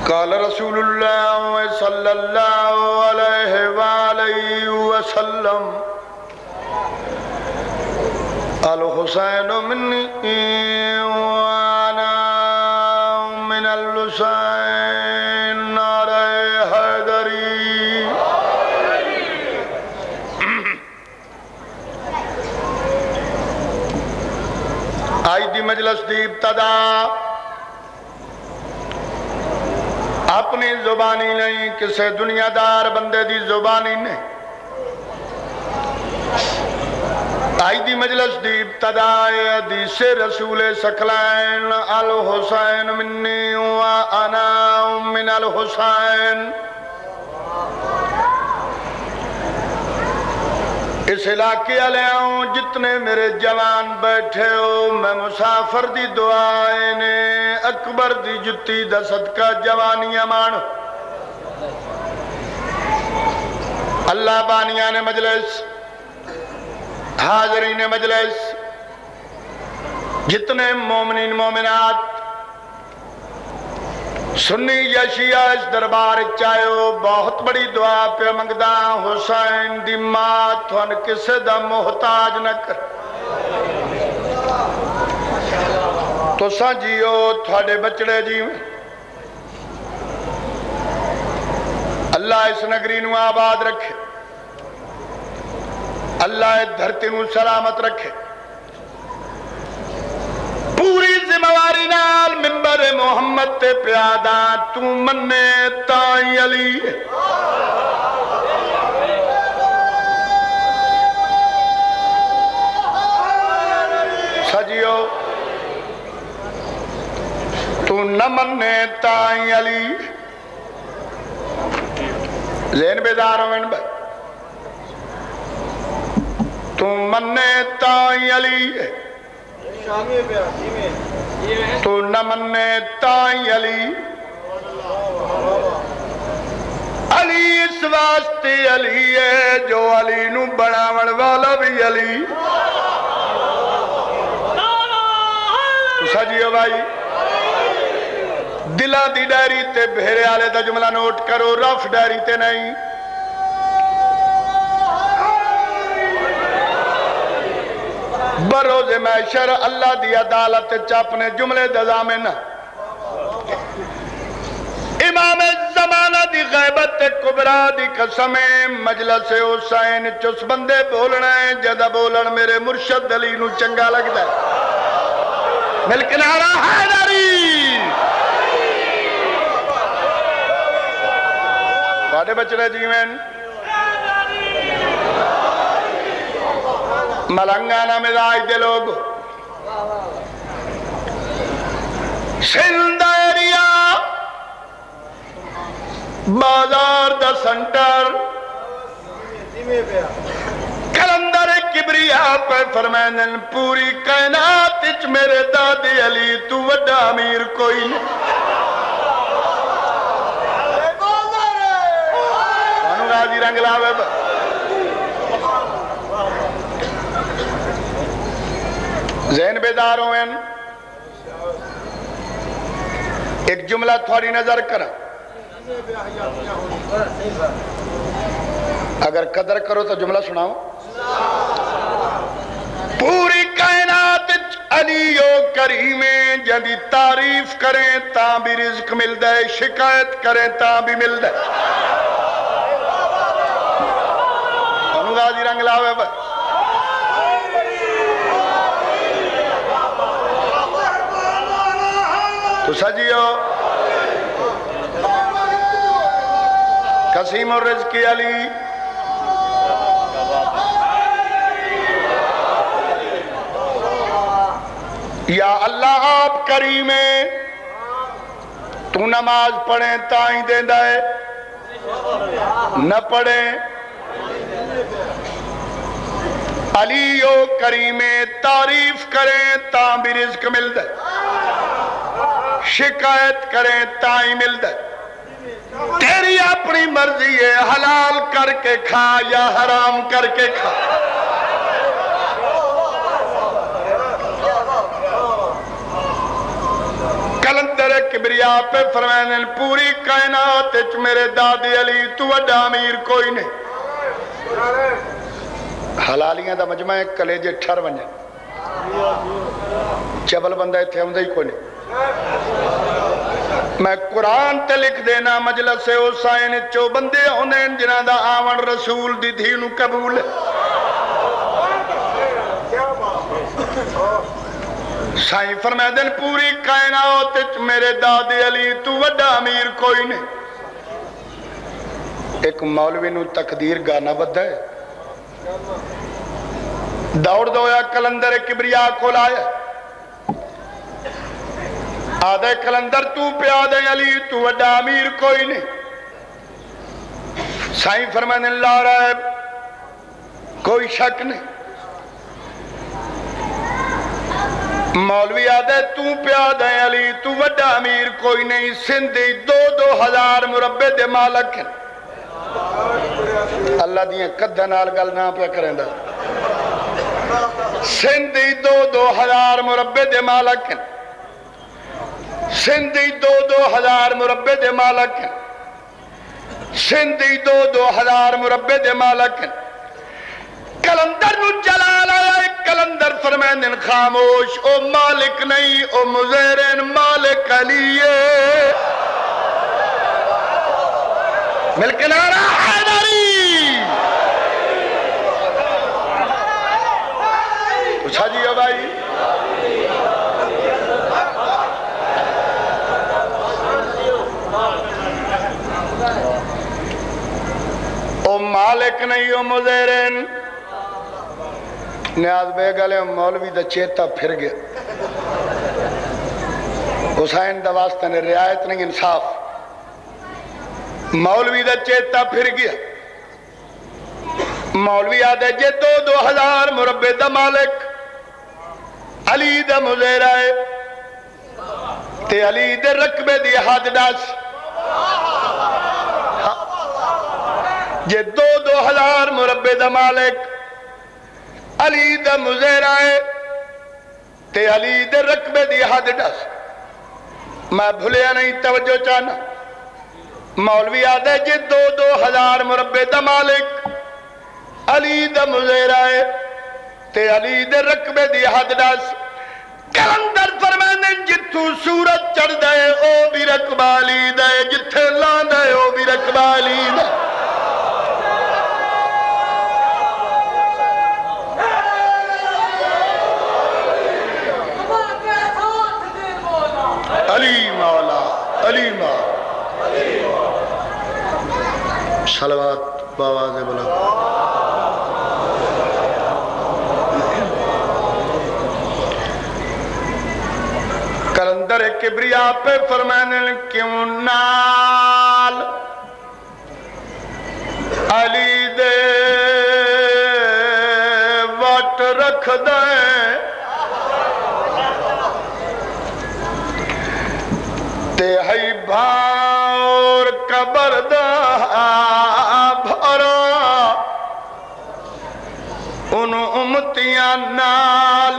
قال رسول الله صلى الله عليه وآله وسلم الحسين مني وأنا من الحسين عليه حیدری آج دی مجلس دی ابتدا اپنی زبانی نہیں کسے دنیا دار بندے دی زبانی نہیں آج دی مجلس دی ابتدا حدیث رسول ثقلین الحسین منی وانا من الحسین اس علاقے والے ہوں جتنے میرے جوان بیٹھے ہو میں مسافر دی دعائیں نے اکبر دی جتی دا صدقہ جوانیاں مان اللہ بانیان مجلس حاضرین مجلس جتنے مومنین مومنات سنی یا شیعہ اس دربار چاہے ہو بہت بڑی دعا پہ منگدا حسین دی ماں تھن کسے دا محتاج نہ کر تو سا جیو تھوڑے بچڑے جیو اللہ اس نگری نو آباد رکھے اللہ دھرتی نو سلامت رکھے پوری ذمہواری نال منبر محمد تے پیادا تو مننے تائیں علی سجیو تو نہ مننے تائیں علی ذہن بیدار ہوئے بھائی تو مننے تائیں علی تو نہ مننے تائیں علی علی اس واسطے علی ہے جو علی نو بناون والا بھی علی سجیو بھائی دلہ دی ڈائری تے بھیرے آلے دا جملہ نوٹ کرو رف ڈائری تے نہیں بروز محشر اللہ دی عدالت چاپنے جملے دزامن امام زمانہ دی غیبت کبرا دی قسم مجلس حسین چس بندے بولنا ہے جدہ بولن میرے مرشد علی نو چنگا لگتا ہے ملک نعرہ حیدری باڑے بچڑے جیوین ملنگانہ میں آئی دے لوگ سندھ ایریا بازار دا سنٹر کلندر کبریا پہ فرمائن پوری کائنات اچ میرے دادی علی تو وڈا امیر کوئی نہیں کانو غازی رنگ لاوے با ذہن بیدار ہوئے ایک جملہ تھوڑی نظر کرا اگر قدر کرو تو جملہ سناؤ پوری کائنات علی و کریم جدی تعریف کریں تاں بھی رزق مل دے شکایت کریں تاں بھی مل دے انو غازی رنگ لاوے بھائی تو سجیو قسیم الرزق علی یا اللہ آپ کریم تو نماز پڑھیں تائیں دیندہ ہے نہ پڑھیں علی و کریم تعریف کریں تاں بھی رزق ملتا ہے، شکایت کریں تاں ہی ملتا ہے۔ تیری اپنی مرضی ہے، حلال کر کے کھا یا حرام کر کے کھا۔ کلندر کبریا پہ فرمائیں پوری کائنات وچ میرے دادی علی تو وڈا امیر کوئی نہیں۔ حلالیاں دا مجمع کلیجے ٹھر ونجے، چبل بندہ اتھے ہوندہ ہی کوئی نہیں۔ میں قرآن تے لکھ دینا مجلس حسین چو بندے ہوندے جنہاں دا آون رسول دی دھی نو قبول ہے۔ سائیں فرمائے دن پوری کائنات میرے دادے علی تو وڈا امیر کوئی نہیں۔ ایک مولوی نو تقدیر گانا بدھا ہے، دوڑ دویا کلندر کبریا کو لایا، آدھے کلندر تو پہ آدھے علی تو وڈا امیر کوئی نہیں۔ سائیں فرمائے دن لا رہا ہے کوئی شک نہیں۔ مولوی آدھے تو پیاد ہے علی تو وڈا امیر کوئی نہیں۔ سندھی 2,000 مربع دے مالک ہیں۔ اللہ دیاں قدہ نال گل نہ پہ کریں دا۔ سندھی 2,000 مربع دے مالک ہیں۔ سندھی 2,000 مربع دے مالک ہیں۔ سندھی 2,000 مربع دے مالک ہیں۔ کلندر نو جلال آیا، کلندر فرمائن خاموش، او مالک نہیں او مزیرین مالک علی ہے۔ ملک نعرہ حیدری پوچھا جی ہو بھائی، او مالک نہیں او مزیرین۔ نیاز بے گلے مولوی دا چیتا پھر گیا، حسین دا واسطہ نے رعایت نہیں انصاف، مولوی دا چیتا پھر گیا۔ مولوی آدھے جے 2,000 مربع دا مالک علی دا مزیر آئے تے علی دے رقبے دی حد ڈاس، جے 2,000 مربع دا مالک علی دا مزیر آئے تے علی دے رقبے دی حد ڈس۔ میں بھولیا نہیں توجہ چاہنا، مولوی آدھے جی 2,000 مربع دا مالک علی دا مزیر آئے تے علی دے رقبے دی حد ڈس۔ کلندر فرمائنے جتھو سورج چڑھ دے او بھی رقبہ علی دے، جتھے لان دے او بھی رقبہ علی دے۔ علی مولا علی مولا صلوات باواز بلا۔ کلندر کبریا پہ فرمانے کیوں نال علی دے وٹ رکھ دیں تے ہی بھاور قبر دا بھرا ان امتیاں نال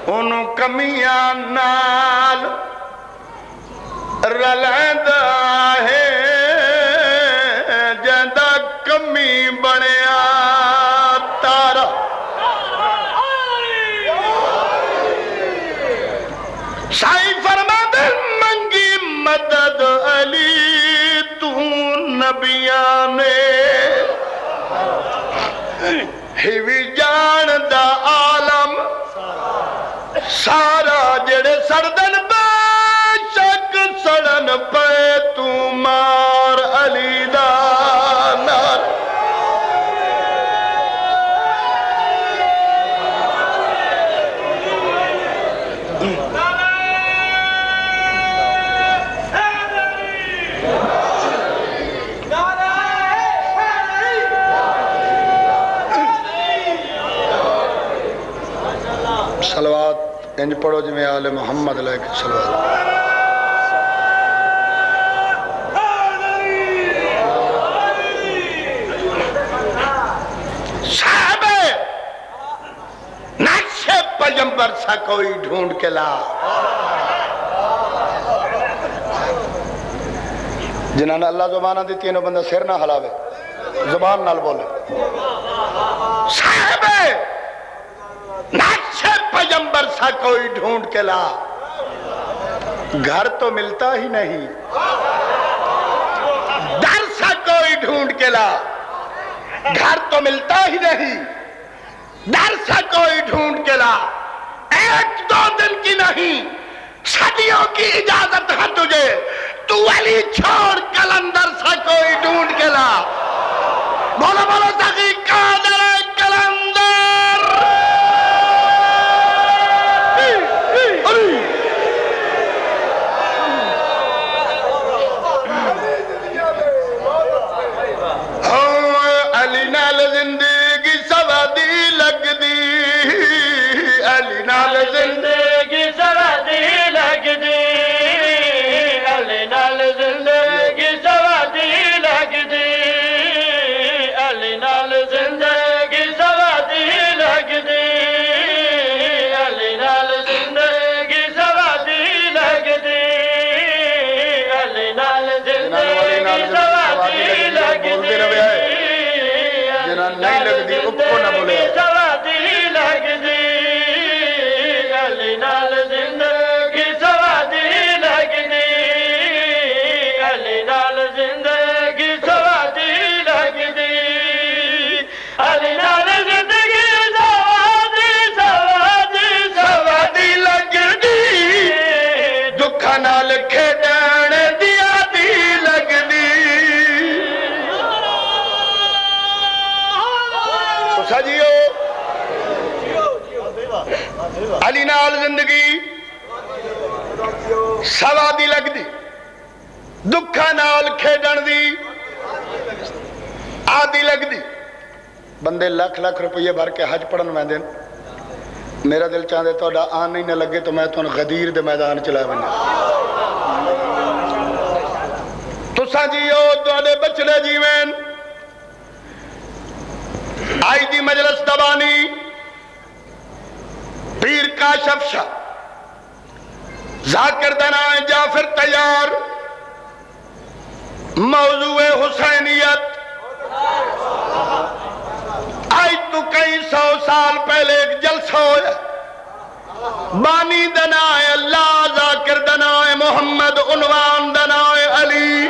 ان کمیاں نال رلیندا ہے جیندا کمی بنیا تارا۔ سائی فرما دے منگی مدد علی تو نبیاں نے ہیوی جان دا عالم سارا جڑے سردن بے شک سڑن پے تو مار علی دا نار۔ صلوات انج پڑھو جی میں آل محمد لے کے صلوات صاحب نقش پیغمبر سا کوئی ڈھونڈ کے لا جنہاں نے اللہ زبانہ دیتی ہے نو بندہ سر نہ ہلاوے زبان نال بولے صاحب نقش پیغمبر سا کوئی ڈھونڈ کے لا گھر تو ملتا ہی نہیں در سا کوئی ڈھونڈ کے لا گھر تو ملتا ہی نہیں در سا کوئی ڈھونڈ کے لا ایک دو دن کی نہیں صدیوں کی اجازت ہے تجھے تو علی چھوڑ کلندر سا کوئی ڈھونڈ کے لا بولو بولو سخی قادر کلندر علی نال زندگی سوادی لگ دی علی نال زندگی
سوادی لگ دی علی نال زندگی سوادی لگ دی علی نال زندگی سوادی لگ دی علی نال زندگی سوادی لگ دی علی نال زندگی سوادی لگ دی
جنہاں نہیں لگ دی اکو نہ بولے
سوادی لگ دی علی نال زندگی سوادی لگ دی علی نال زندگی سوادی لگ دی علی نال زندگی سوادی سوادی سوادی لگ دی
دکھاں نال کھیڈن دی آدی لگ دی سجیو علی نال زندگی سوادی لگ دی دکھاں نال کھیڈن دی آدی لگ دی بندے لاکھ لاکھ روپیے بھر کے حج پڑھن میں دین میرا دل چاہتے تو آن نہیں نہ لگے تو میں تو غدیر دے میدان چلا بنا تو سجیو تو بچڑے جیوین آئی دی مجلس دبانی پیر کاشف شاہ ذاکر دنائے جعفر تیار موضوع حسینیت آئی تو کئی سو سال پہلے ایک جلسہ ہویا بانی دنائے اللہ ذاکر دنائے محمد عنوان دنائے علی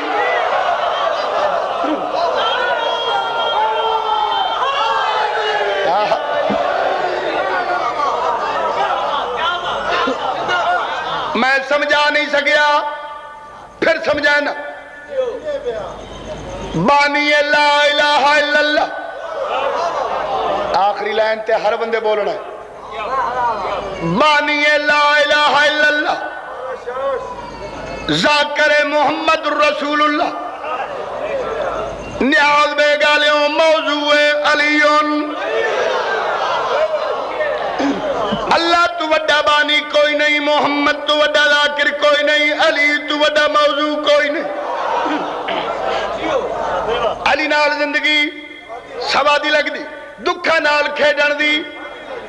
میں سمجھا نہیں سکیا پھر سمجھائے نا بانی لا الہ الا اللہ آخری لائن تے ہر بندے بولنا ہے بانی لا الہ الا اللہ ذاکر محمد رسول اللہ نیاز بے گالیوں موضوع علیون اللہ تو وڈا بانی کوئی نہیں محمد تو وڈا ذاکر کوئی نہیں علی تو وڈا موضوع کوئی نہیں علی نال زندگی سوادی لگ دی دکھا نال کھیڈن دی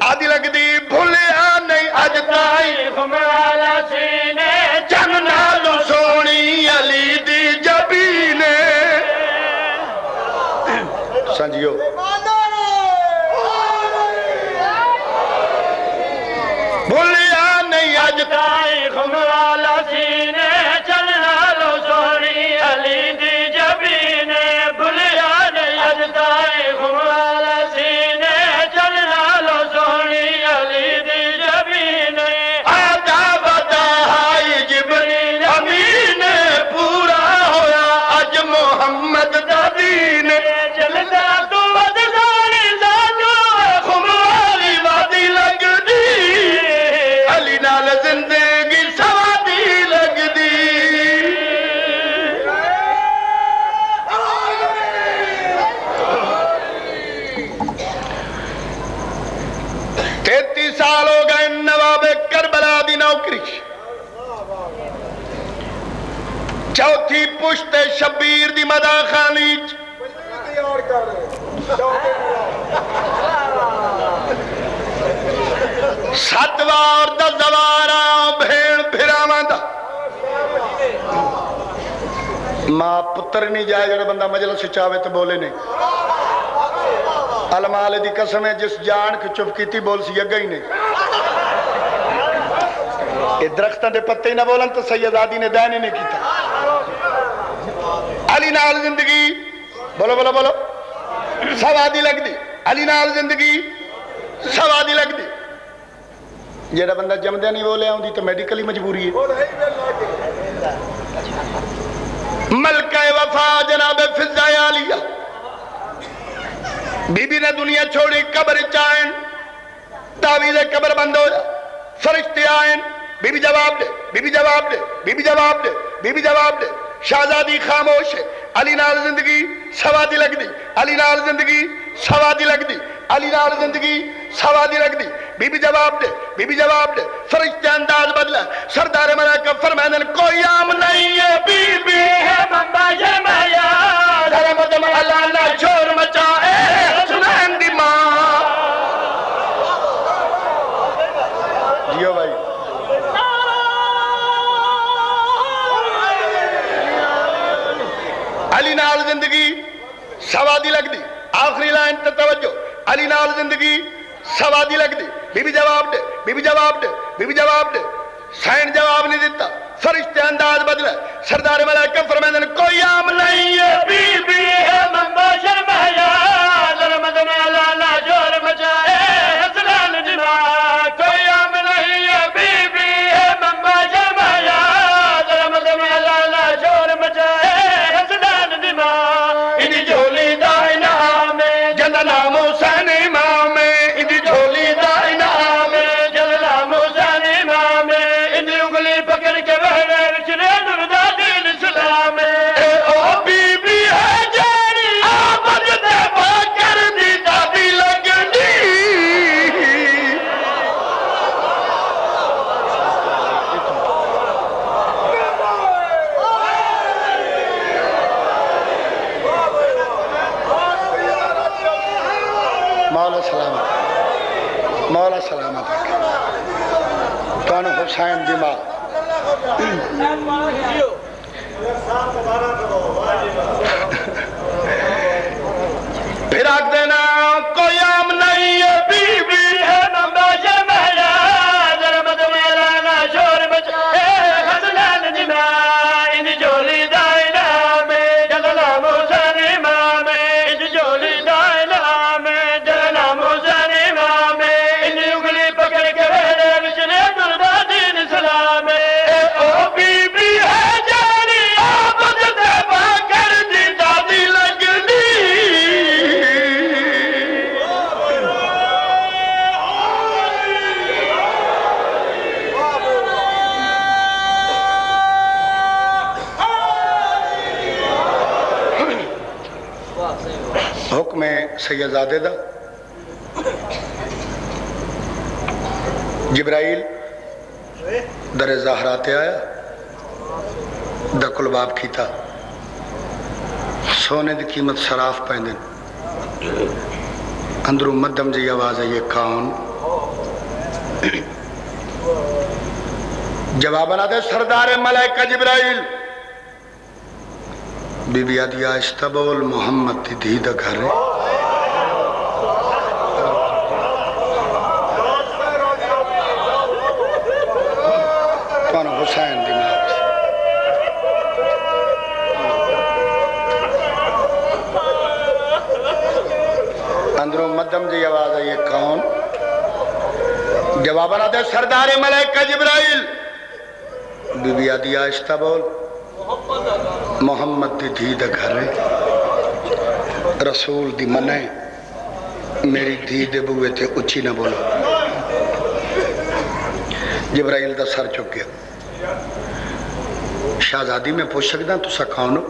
آدی لگ دی بھولیا نہیں اج تائی
ہمارا سینے
چن نالو سونی علی دی جبینے سنجیو بھولیا نہیں اج
تائی ہمارا سینے چلنا لو سونی علی دی جبینے بھولیا نہیں اج تائی ہمارا سینے چلنا لو سونی علی دی جبینے
آدھا ودا ہائی جبریل امین پورا ہویا اج محمد دا دین
چلتا تو ود سونی ساتو
خموالی وادی لگ دی علی نال زندگی سوادی پشت شبیر دی مدہ خانی ستوار دا زوارا بھیڑ پھراواں دا ماں پتر نہیں جائے جڑا بندہ مجلس چاہے تو بولے نہیں المال دی قسم ہے جس جان کی چپ کی تھی بول سی اگا ہی نہیں یہ درختہ دے پتے ہی نہ بولن تو سیدادی نے دین ہی نہیں کیتا علی نال زندگی بولو بولو بولو سوادی لگ دی علی نال زندگی سوادی لگ دی جیڑا بندہ جمدہ نہیں بولے آؤں دی تو میڈیکلی مجبوری ہے ملکہ وفا جناب فضہ عالیہ بی بی نے دنیا چھوڑی قبر چائن تعویذ قبر بند ہو جا فرشتے آئین بی بی جواب دے بی بی جواب دے بی بی جواب دے بی بی جواب دے شہزادی خاموش ہے علی نال زندگی سوادی لگ دی علی نال زندگی سوادی لگ دی علی نال زندگی سوادی لگ دی بی بی جواب دے بی بی جواب دے فرشتے انداز بدلا سردار ملائکہ فرمائن کوئی عام نہیں ہے بی بی ہے منبع مایا ذرا مدم اللہ نہ شور مچائے سنین دی ماں جیو بھائی علی نال زندگی سوادی لگ دی آخری لائن تے توجہ علی نال زندگی سوادی لگ دی بی بی جواب دے بی بی جواب دے بی بی جواب دے سائن جواب نہیں دیتا فرشتے انداز بدلا سردار ملائکہ فرمائن کوئی عام نہیں ہے بی بی ہے منبع شرمایا ظلمت میں لانا جور مچائے حسنان جنا کوئی عام نہیں ہے بی بی ہے منبع شرمایا ظلمت میں لانا جور مچائے حسنان جنا انہی جھولی دا انعام جنہ نام حسین امام انہی جھولی دا انعام جنہ نام حسین امام انہی اگلی پکڑ کے بہنے رچنے دردا دین اسلام اے او بی بی ہے جاری آمد دے باکر دی دادی لگنی مولا سلامت مولا سلامت کون حسین دماغ پھر آگ دینا کوئی عام نہیں ہے بی بی ہے منبع شرمایا ظلمت میں لانا شور مچائے حسنان جنا انہی جھولی دا انعام جنہ نام حسین امام انہی جھولی دا انعام جنہ نام حسین امام انہی اگلی پکڑ کے بہنے رچنے دردا دین اسلام اے او بی بی ہے جاری آمد دے باکر دی دادی لگنی حکم سیدزادے دا جبرائیل در زہراتے آیا دکل باب کیتا سونے دی قیمت صراف پہندن اندروں مدم جی آواز ہے یہ کون جوابنا دے سردار ملائکہ جبرائیل بی بی آدھی آہستہ بول محمد دی دھی دا گھر ہے کون حسین دماغ اندروں مدم جی آواز ہے یہ کون جوابنا دے سردار ملائکہ جبرائیل بی بی آدھی آہستہ بول محمد دی دھی دا گھر ہے رسول دی منع میری دھی دے بوئے تے اچھی نہ بولو جبرائیل دا سر چک گیا شہزادی میں پوچھ سکتا تو سا کون ہو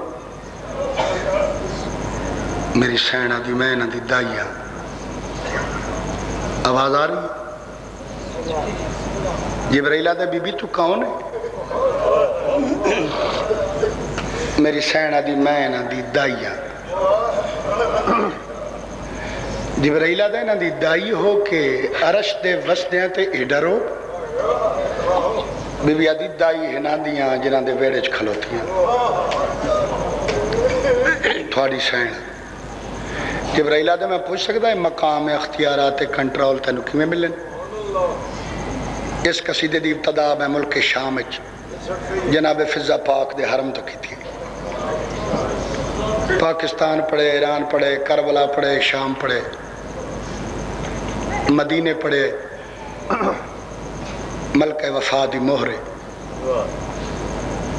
میری سینہ دی میں نہ دی دائیا آواز آ رہی جبرائیل آدھے بی بی تو کون ہے میری سینہ دی میں نہ دی دائیاں جبرائیلہ دے نہ دی دائی ہو کہ عرش دے وسدیاں تے ایڈرو بی بی آدھی دائی ہنا دیاں جنہاں دے ویڑے کھلوتیاں تھوڑی سینہ جبرائیلہ دے میں پوچھ سکتا ہے مقام اختیارات کنٹرول تینوں کی میں ملن اس قصیدے دی ابتدا میں ملک شام جناب فضا پاک دے حرم تو کی تھی پاکستان پڑھے ایران پڑھے کربلا پڑھے شام پڑھے مدینے پڑھے ملک وفا دی مہرے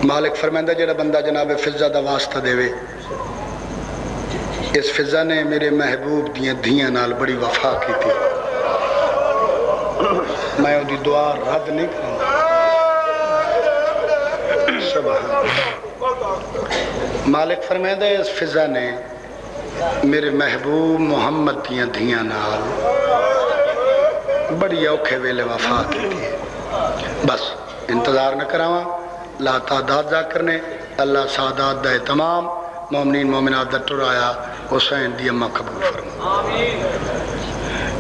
مالک فرمائندہ جڑا بندہ جناب فضا دا واسطہ دے وے اس فضا نے میرے محبوب دیاں دھیاں نال بڑی وفا کی تھی میں وہ دی دعا رد نہیں کروں سبحان مالک فرمائندہ اس فضا نے میرے محبوب محمد دیاں دھیاں نال بڑی اوکھے ویلے وفا کی تھی بس انتظار نہ کراواں لا تعداد ذاکر نے اللہ سعادات دے تمام مومنین مومنات دا ٹرایا حسین دی امہ قبول فرما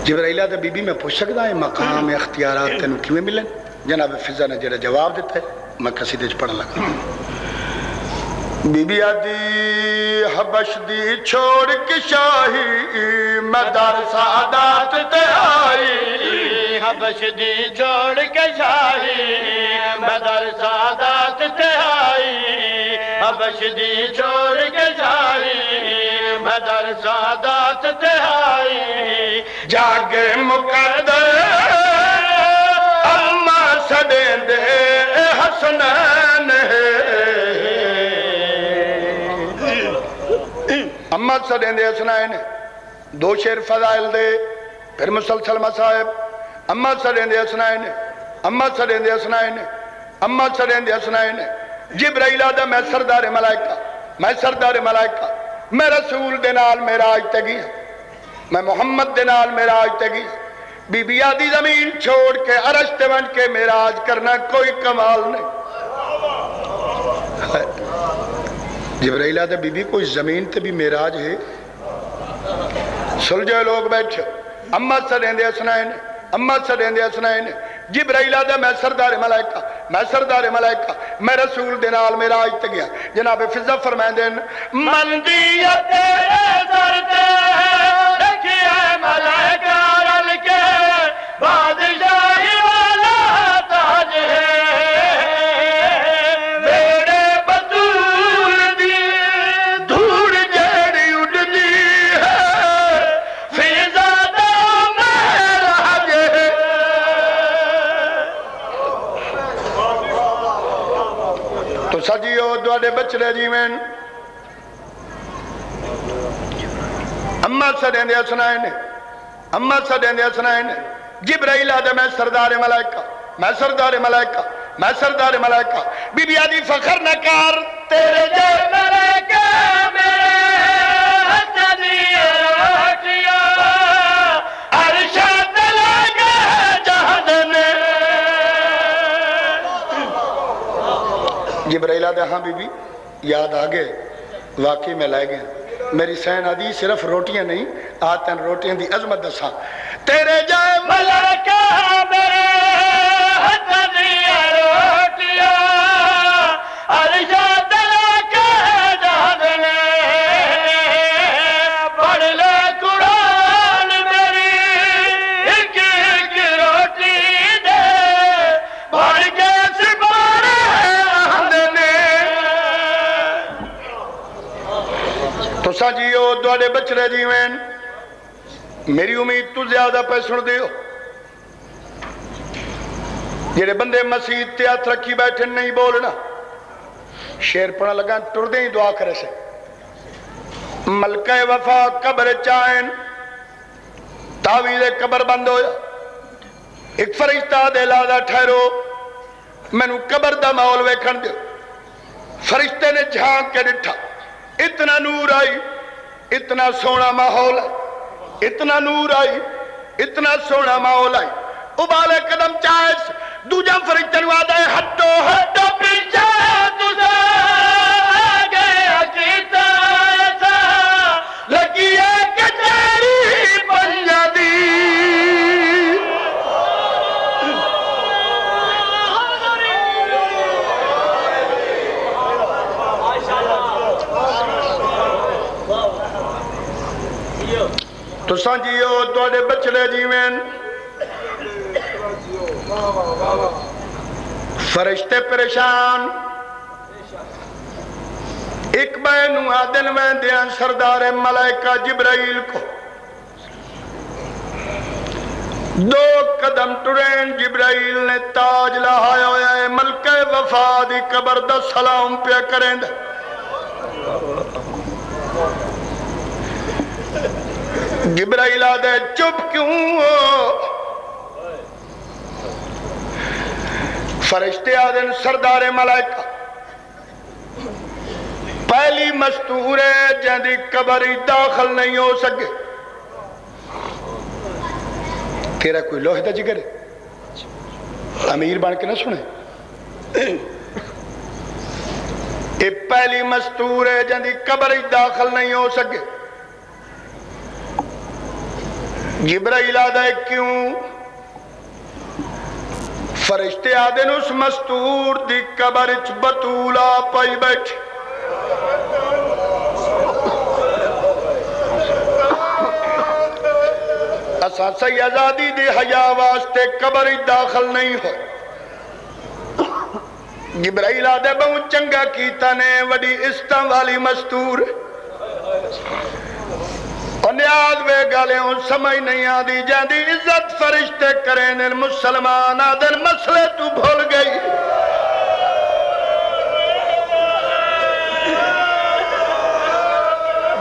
جبرائیلہ دے بی بی میں پوچھ سکتا ہے مقام اختیارات تینوں کیوں ملن جناب فضا نے جڑا جواب دیتا ہے میں قصیدے پڑھن لگا بی بی آدھی حبش دی چھوڑ کے شاہی میں در سعادات تے آئی
حبش دی چھوڑ کے شاہی میں در سعادات تے آئی حبش دی چھوڑ کے شاہی میں در سعادات تے آئی
جاگ مقدر اماں سدیں دے حسنین اماں سدیں دے حسنین دو شیر فضائل دے پھر مسلسل مصائب اماں سدیں دے حسنین اماں سدیں دے حسنین اماں سدیں دے حسنین جبرائیل آدھا میں سردار ملائکہ میں رسول دے نال معراج تے گیا میں محمد دے نال معراج تے گیا بی بی آدھی زمین چھوڑ کے عرش تے بن کے معراج کرنا کوئی کمال نہیں جبرائیل آدھا بی بی کوئی زمین تے بھی معراج ہے سلجھے لوگ بیٹھے اماں سدیں دے حسنین اماں سدیں دے حسنین جبرائیل آدھا میں سردار ملائکہ میں رسول دے نال معراج تے گیا جناب فضا فرمائیں دین
مندیت سر تے رکھیے ملائکہ رل کے بادشاہی والا تاج ہے میرے بطول دی دھوڑ جیڑی اڑدی ہے فضا دا معراج ہے
تو سجیو دوڑے بچڑے جیوین اماں سدیں دے حسنین جبرائیل آدھے میں سردار ملائکہ بی بی آدھی فخر نہ کر تیرے
جے ملائکہ میرے ہاتھ دیے روٹیاں ارشاد لگے جہد میں
جبرائیل آدھے ہاں بی بی یاد آگے واقعی میں لائے گئے میری سین آدھی صرف روٹیاں نہیں آتن روٹیاں دی عظمت دساں تیرے جائے
ملائکہ میرے ہاتھ دیے روٹیاں ارشاد لگے جہد میں پڑھ لے قرآن میری ایک ایک روٹی دے پڑھ کے سپارے آندنے
تو سجیو دوڑے بچڑے جیوین میری امید تو زیادہ پہ سن دیو جڑے بندے مسیح تے ہاتھ رکھی بیٹھے نہیں بولنا شیر پڑھا لگا ٹر دیں دعا کرے سے ملکہ وفا قبر چائن تعویذ قبر بند ہویا ایک فرشتہ دے لادا ٹھہرو میں نو قبر دا ماحول ویکھن دیو فرشتے نے جھانک کے ڈٹھا اتنا نور آئی اتنا سونا ماحول ہے اتنا نور آئی اتنا سونا ماحول آئی ابالے قدم چاہس دوجہ فرشتے نو آدھا ہے ہٹو
تو پیچھے تجھے آگے
تو سانجیو توڑے بچڑے جیوین فرشتے پریشان ایک بینو آدن میں دیاں سردار ملائکہ جبرائیل کو 2 قدم ٹرین جبرائیل نے تاج لہایا ہویا ہے ملکہ وفا دی قبر دا سلام پہ کریں دے جبرائیل آدھے چپ کیوں ہو فرشتے آدھے سردار ملائکہ پہلی مستور ہے جہاں قبری داخل نہیں ہو سکے تیرا کوئی لوہے دا جگر ہے امیر بن کے نہ سنے یہ پہلی مستور ہے جہاں قبری داخل نہیں ہو سکے جبرائیل آدھے کیوں فرشتے آدھے اس مستور دی قبر اچ بطولہ پائی بیٹھے اساں سیدادی دی حیا واسطے قبر داخل نہیں ہو جبرائیل آدھے بہت چنگا کیتا نے وڈی عزتاں والی مستور نیاد وے گالے ہوں سمجھ نہیں آدھی جاندی عزت فرشتے کریں مسلمان آدھر مسئلے تو بھول گئی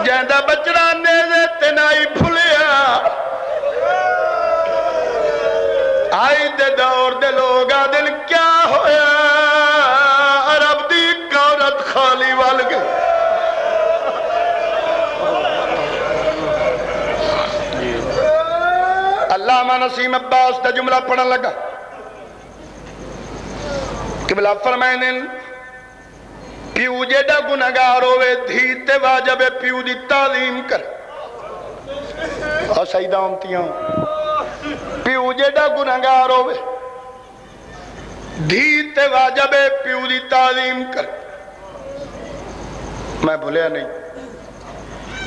جاندہ بچڑا نیزے تنائی بھولیا آئی دے دور دے لوگ آدھن کیا ہویا عرب دی عورت خالی وال گئی علامہ نسیم عباس دا جملہ پڑھن لگا قبلہ فرمائنے پیو جیڑا گناہگار ہوئے دھیتے واجب پیو دی تعظیم کر اور سیدہ امتیاں پیو جیڑا گناہگار ہوئے دھیتے واجب پیو دی تعظیم کر میں بھولیا نہیں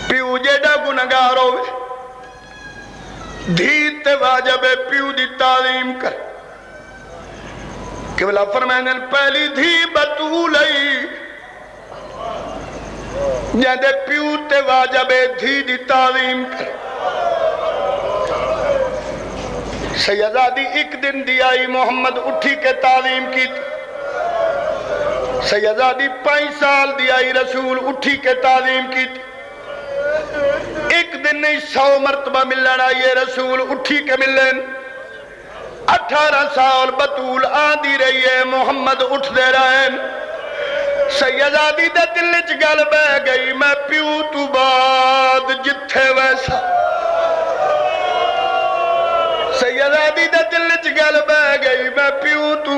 پیو جیڑا گناہگار ہوئے دھیتے واجب پیو دی تعلیم کر قبلہ فرمائنے پہلی دھی بطولئی جہاں پیو تے واجب دھی دی تعلیم کر سیدادی ایک دن دی آئی محمد اٹھی کے تعلیم کی سیدادی 5 سال دی آئی رسول اٹھی کے تعلیم کی ایک دن نہیں 100 مرتبہ ملنا یہ رسول اٹھی کے ملن 18 سال بطول آندھی رہی ہے محمد اٹھ دے رہے سیدادی دے دل چ گل بہ گئی میں پیو تو بعد جتھے ویسا سیدادی دے دل چ گل بہ گئی میں پیو تو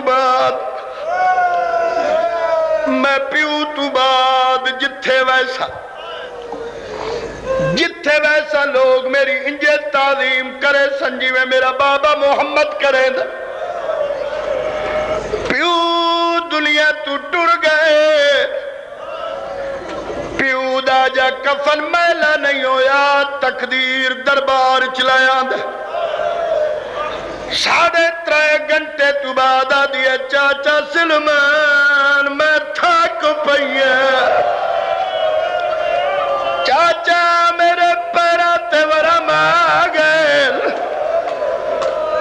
بعد جتھے ویسا جتھے ویسا لوگ میری انجے تعظیم کرے سنجی میں میرا بابا محمد کرے دا پیو دنیا تو ٹر گئے پیو دا جا کفن میلا نہیں ہویا تقدیر دربار چلایا دے 3.5 گھنٹے تو بعد آدیا چاچا سلمان میں تھاک پئیے چاچا میرے پیراتے ورم آگئے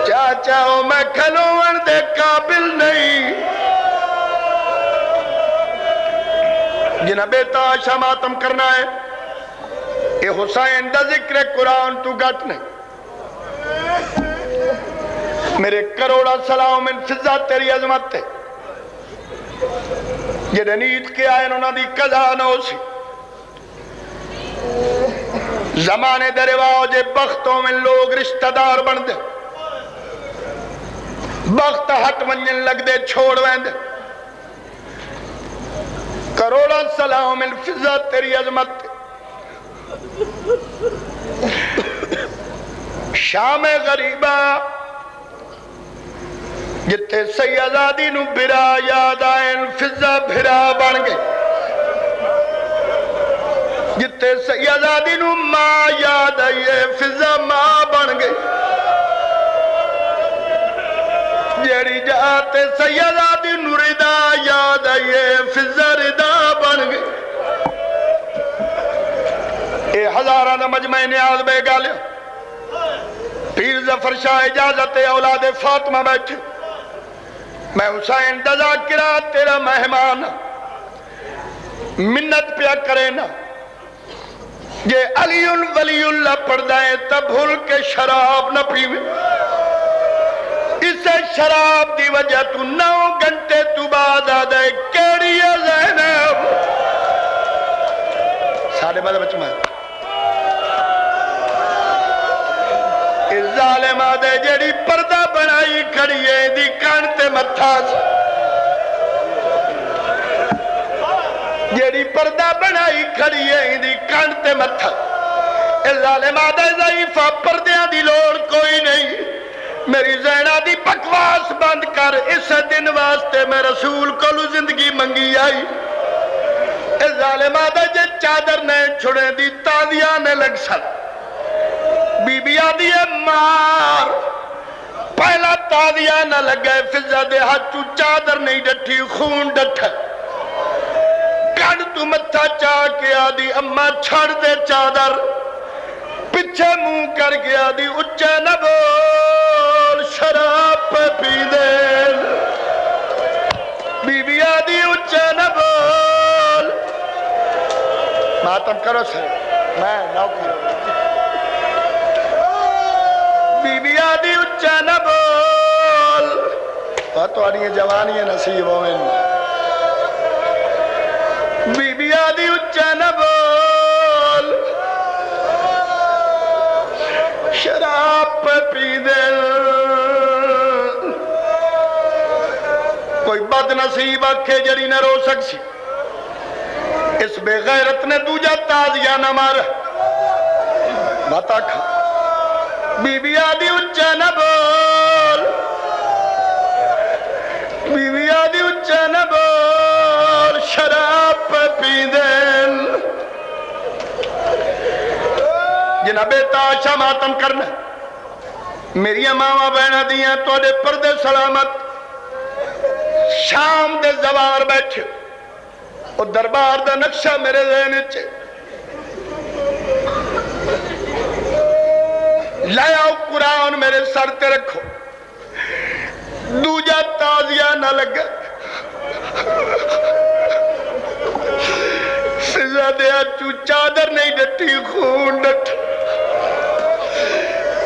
چاچا میں کھلوان دے قابل نہیں جنہ بیٹا آشا ماتم کرنا ہے اے حسین دا ذکر قرآن تو گھٹ نہیں میرے کروڑا سلام انفضا تیری عظمت ہے جنہ نیت کے آئے انہوں دی قضا نہ ہو سی زمانے دے رواج بختوں میں لوگ رشتہ دار بن دے بخت ہٹ منجن لگ دے چھوڑ وین دے کروڑا سلام الفضا تیری عظمت شام غریبہ جتے سیدادی نو بھرا یاد آئے الفضا بھرا بن گئے جتے سیدہ دی نو ماں یاد آئیے فضا ماں بن گئی جیڑی جاتے سیدہ دی نو ردا یاد آئیے فضا ردا بن گئی اے ہزارہ دا مجمع نیاز بے گالیا پیر ظفر شاہ اجازت اولاد فاطمہ بیٹھے میں حسین دا ذاکرہ تیرا مہمان منت پیا کرے نا یہ علی ولی اللہ پڑھ دائیں تب بھول کے شراب نہ پیوے اسے شراب دی وجہ تو 9 گھنٹے تو بعد آدھے کیڑی ہے زینب ساڑھے بادہ بچ میں اس ظالم آدھے جیڑی پردہ بنائی کھڑی ہے دی کانتے متھاس جیڑی پردہ بنائی کھڑی ہے دی کانتے متھا اس ظالم آدھے ضعیفہ پردیاں دی لوڑ کوئی نہیں میری زینہ دی بکواس بند کر اس دن واسطے میں رسول کو زندگی منگی آئی اس ظالم آدھے جے چادر نے چھڑے دی تازیاں نے لگ سن بی بی آدھی مار پہلا تازیاں نہ لگے فضا دے ہاتھوں چادر نہیں ڈٹھی خون ڈٹھا کن تو متھا چاہ کے آدھی اماں چھڑ دے چادر پچھے منہ کر کے آدھی اچھے نہ بول شراب پہ پی دے بی بی آدھی اچھے نہ بول ماتم کرو سر میں نوکی بی بی آدھی اچھے نہ بول تو آنی جوانی نصیب ہوئن بی بی آدھی اچھے نہ بول شراب پہ پی دے کوئی بد نصیب آکھے جڑی نہ رو سکسی اس بے غیرت نے دوجہ تازیہ نہ مارا بتا کھا بی بی آدھی اچھا نہ بول بی بی آدھی اچھا نہ بول شراب پہ پی دل جناب تاشا ماتم کرنا میری ماما بہنہ دیاں تو دے پردے سلامت شام دے زوار بیٹھے اور دربار دا نقشہ میرے ذہن چے لایا قرآن میرے سر تے رکھو دوجہ تازیہ نہ لگا فضا دیا چو چادر نہیں ڈٹی خون ڈٹ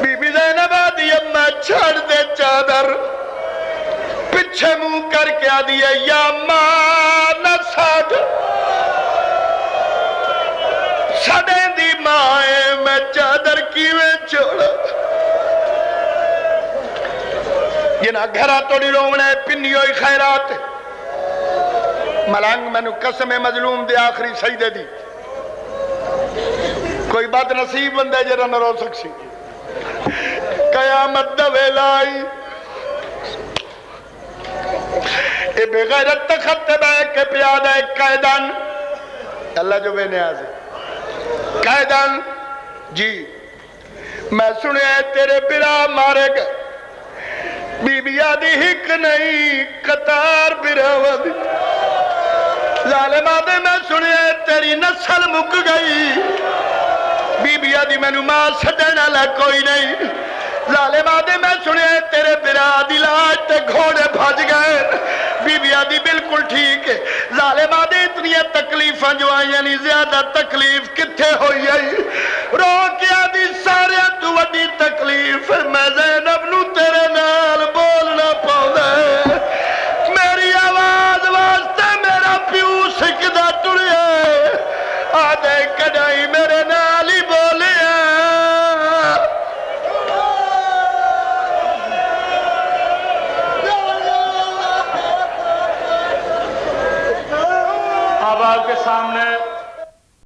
بی بی زینب آدھی اماں چھڑ دے چادر پچھے منہ کر کے آدھی ہے یا ماں نہ ساڑھ سڑیں دی مائیں میں چادر کیویں چھوڑا یہ نہ گھرہ توڑی رونے پنی ہوئی خیرات ملانگ میں نے قسم مظلوم دے آخری سجدے دی کوئی بات نصیب بندے جرہ نہ رو سکسی قیامت دا ویلائی اے بے غیرت تخت بے کے پیادہ ایک قائدان اللہ جو بے نیاز ہے قائدان جی میں سنے تیرے برا مارے گا بی بی آدھی ہک نہیں قطار برا ودی ظالم آدھے میں سنے تیری نسل مک گئی بی بی آدھی میں نو ماں سڑنا لے کوئی نہیں ظالم آدھے میں سنے تیرے برا آدھی لاج تے گھوڑے بھاج گئے بی بی آدھی بالکل ٹھیک ہے ظالم آدھے اتنی تکلیفاں جو آئی یعنی زیادہ تکلیف کتھے ہوئی آئی رو کے آدھی سارے تو وڈی تکلیف میں زینب نو تیرے نال بولنا پاؤں دے میری آواز واسطے میرا پیو سکدہ ٹڑے آدھے کڑائی میرے نال ہی بولے
کے سامنے